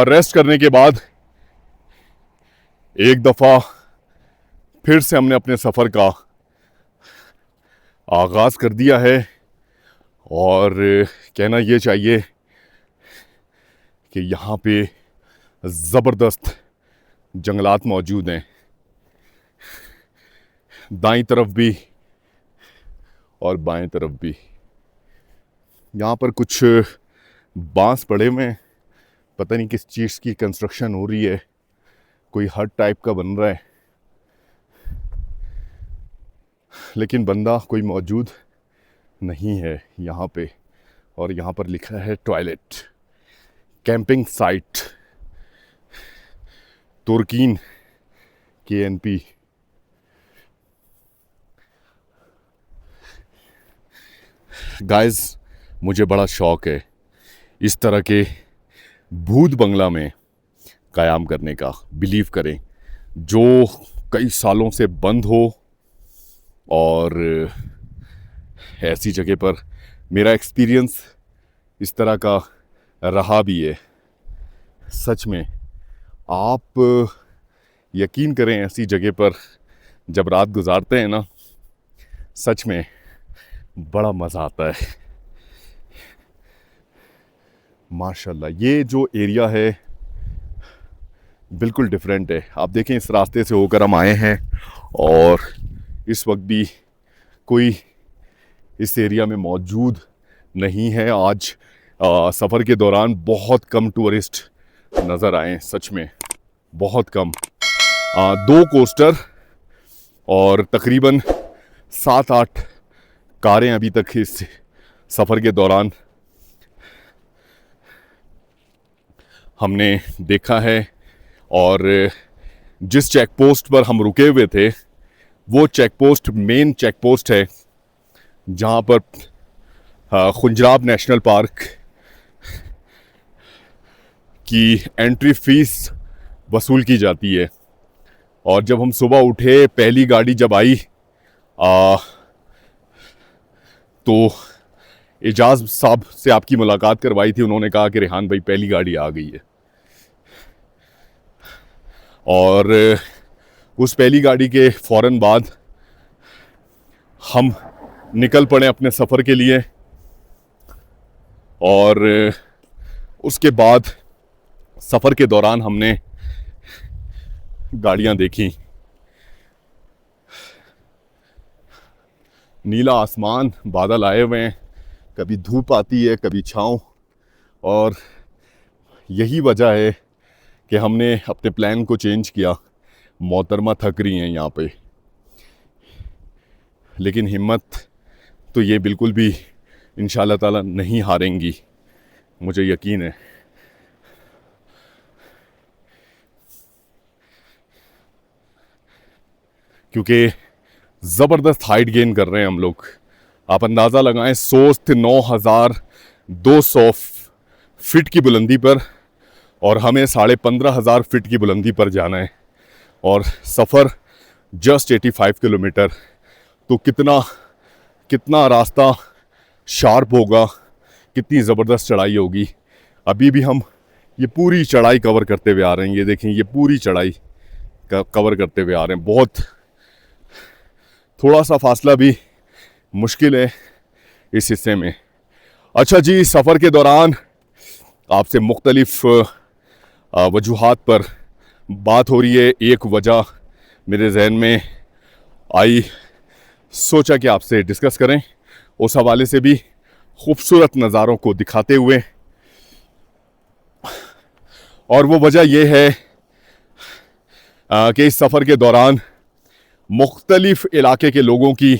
रेस्ट करने के बाद एक दफ़ा फिर से हमने अपने सफ़र का आगाज़ कर दिया है, और कहना ये चाहिए कि यहाँ पे ज़बरदस्त जंगलात मौजूद हैं, दाईं तरफ भी और बाएं तरफ भी। यहाँ पर कुछ बांस पड़े हुए हैं, पता नहीं किस चीज़ की कंस्ट्रक्शन हो रही है, कोई हट टाइप का बन रहा है, लेकिन बंदा कोई मौजूद नहीं है यहाँ पे। और यहाँ पर लिखा है टॉयलेट, कैंपिंग साइट, तुर्कीन KNP। गाइस मुझे बड़ा शौक़ है इस तरह के भूत बंगला में क़याम करने का। बिलीव करें, जो कई सालों से बंद हो, और ऐसी जगह पर मेरा एक्सपीरियंस इस तरह का रहा भी है। सच में आप यकीन करें, ऐसी जगह पर जब रात गुजारते हैं ना, सच में बड़ा मज़ा आता है। माशाल्लाह ये जो एरिया है बिल्कुल डिफरेंट है। आप देखें, इस रास्ते से होकर हम आए हैं और इस वक्त भी कोई इस एरिया में मौजूद नहीं है। आज सफ़र के दौरान बहुत कम टूरिस्ट नज़र आए, सच में बहुत कम। 2 कोस्टर और तकरीबन 7-8 कारें अभी तक इस सफ़र के दौरान हमने देखा है। और जिस चेक पोस्ट पर हम रुके हुए थे वो check post main check post है जहाँ पर खुंजराब नेशनल पार्क की एंट्री फीस वसूल की जाती है। और जब हम सुबह उठे, पहली गाड़ी जब आई तो एजाज साहब से आपकी मुलाकात करवाई थी। उन्होंने कहा कि रेहान भाई पहली गाड़ी आ गई है। और उस पहली गाड़ी के फ़ौरन बाद हम निकल पड़े अपने सफ़र के लिए। और उसके बाद सफ़र के दौरान हमने गाड़ियां देखी। नीला आसमान, बादल आए हुए हैं, कभी धूप आती है कभी छाँव। और यही वजह है कि हमने अपने प्लान को चेंज किया। मोहतरमा थक रही हैं यहाँ पे, लेकिन हिम्मत तो ये बिल्कुल भी इंशाअल्लाह ताला नहीं हारेंगी, मुझे यकीन है। क्योंकि ज़बरदस्त हाइट गेन कर रहे हैं हम लोग। आप अंदाज़ा लगाएं, 100 से 9,200 फीट की बुलंदी पर, और हमें 15,500 फीट की बुलंदी पर जाना है। और सफ़र जस्ट 85 किलोमीटर। तो कितना रास्ता शार्प होगा, कितनी ज़बरदस्त चढ़ाई होगी। अभी भी हम ये पूरी चढ़ाई कवर करते हुए आ रहे हैं। ये देखें, ये पूरी चढ़ाई कवर करते हुए आ रहे हैं। बहुत थोड़ा सा फासला भी मुश्किल है इस हिस्से में। अच्छा जी, सफ़र के दौरान आपसे मुख्तलिफ वजूहात पर बात हो रही है। एक वजह मेरे जहन में आई, सोचा कि आपसे डिस्कस करें, उस हवाले से भी खूबसूरत नज़ारों को दिखाते हुए। और वो वजह यह है कि इस सफ़र के दौरान मुख्तलिफ इलाके के लोगों की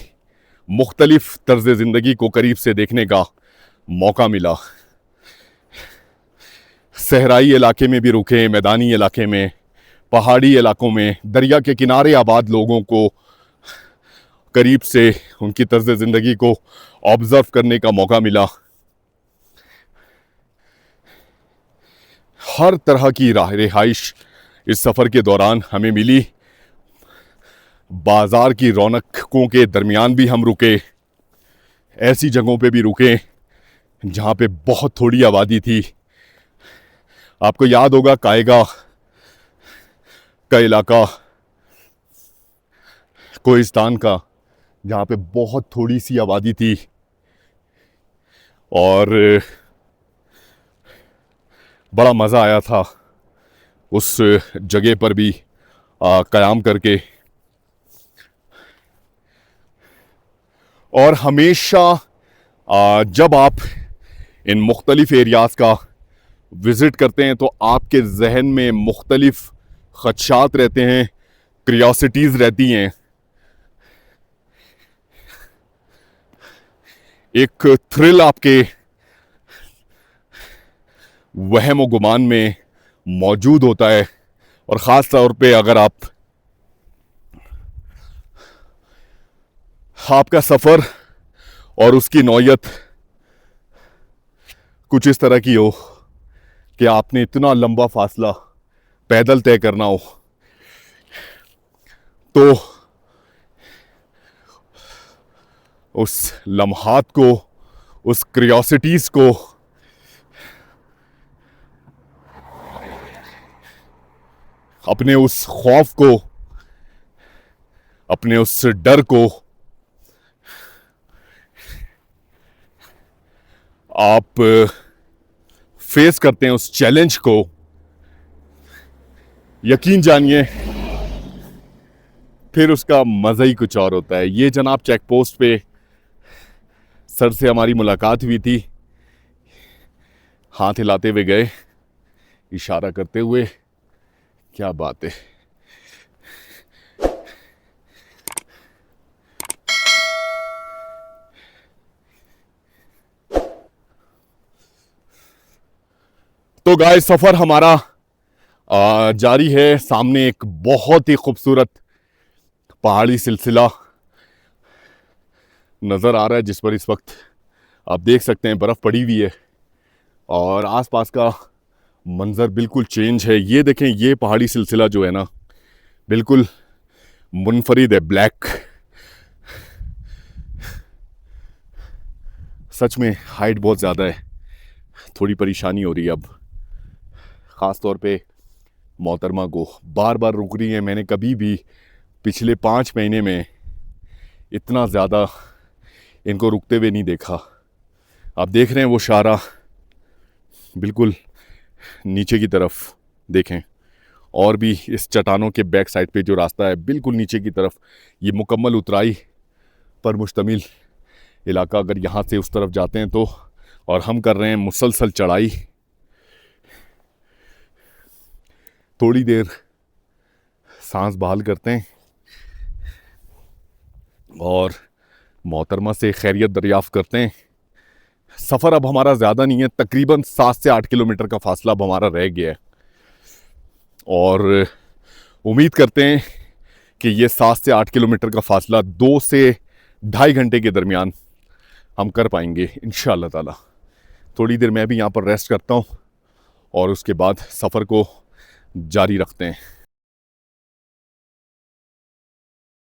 मुख्तलिफ तर्ज ज़िंदगी को करीब से देखने का मौका मिला। सहराई इलाके में भी रुके, मैदानी इलाके में, पहाड़ी इलाकों में, दरिया के किनारे आबाद लोगों को करीब से उनकी तर्ज ज़िंदगी को ऑब्ज़र्व करने का मौका मिला। हर तरह की रिहाइश इस सफ़र के दौरान हमें मिली। बाज़ार की रौनकों के दरमियान भी हम रुके, ऐसी जगहों पे भी रुके जहाँ पे बहुत थोड़ी आबादी थी। आपको याद होगा कायगा का इलाका, कोहिस्तान का, जहाँ पे बहुत थोड़ी सी आबादी थी। और बड़ा मज़ा आया था उस जगह पर भी क़याम करके। और हमेशा जब आप इन मुख्तलिफ़ एरियाज़ का विज़िट करते हैं तो आपके जहन में मुख्तलिफ़ ख़दशात रहते हैं, क्यूरियोसिटीज़ रहती हैं। एक थ्रिल आपके वहम व गुमान में मौजूद होता है। और ख़ास तौर पे अगर आपका सफ़र और उसकी नौयत कुछ इस तरह की हो कि आपने इतना लंबा फासला पैदल तय करना हो, तो उस लम्हात को, उस क्यूरियोसिटीज़ को अपने उस खौफ को, अपने उस डर को आप फेस करते हैं, उस चैलेंज को, यकीन जानिए फिर उसका मज़ा ही कुछ और होता है। ये जनाब चेक पोस्ट पे सर से हमारी मुलाकात हुई थी, हाथ हिलाते हुए गए, इशारा करते हुए। क्या बात है। तो गाइस सफर हमारा जारी है। सामने एक बहुत ही खूबसूरत पहाड़ी सिलसिला नज़र आ रहा है, जिस पर इस वक्त आप देख सकते हैं बर्फ़ पड़ी हुई है और आसपास का मंज़र बिल्कुल चेंज है। ये देखें, ये पहाड़ी सिलसिला जो है ना बिल्कुल मुनफरिद है, ब्लैक। सच में हाइट बहुत ज़्यादा है, थोड़ी परेशानी हो रही है अब, ख़ास तौर पे मोहतरमा को बार बार रुक रही है। मैंने कभी भी पिछले 5 महीने में इतना ज़्यादा इनको रुकते हुए नहीं देखा। आप देख रहे हैं वो शारा बिल्कुल नीचे की तरफ देखें, और भी इस चट्टानों के बैक साइड पे जो रास्ता है बिल्कुल नीचे की तरफ, ये मुकम्मल उतराई पर मुश्तमिल इलाका। अगर यहाँ से उस तरफ जाते हैं तो, और हम कर रहे हैं मुसलसल चढ़ाई। थोड़ी देर सांस बहाल करते हैं और मोहतरमा से खैरियत दरियाफ्त करते हैं। सफ़र अब हमारा ज़्यादा नहीं है, तकरीबन 7 से 8 किलोमीटर का फासला अब हमारा रह गया है और उम्मीद करते हैं कि ये 7 से 8 किलोमीटर का फासला 2 से 2.5 घंटे के दरमियान हम कर पाएंगे इंशाअल्लाह ताला। थोड़ी देर मैं भी यहाँ पर रेस्ट करता हूँ और उसके बाद सफ़र को जारी रखते हैं।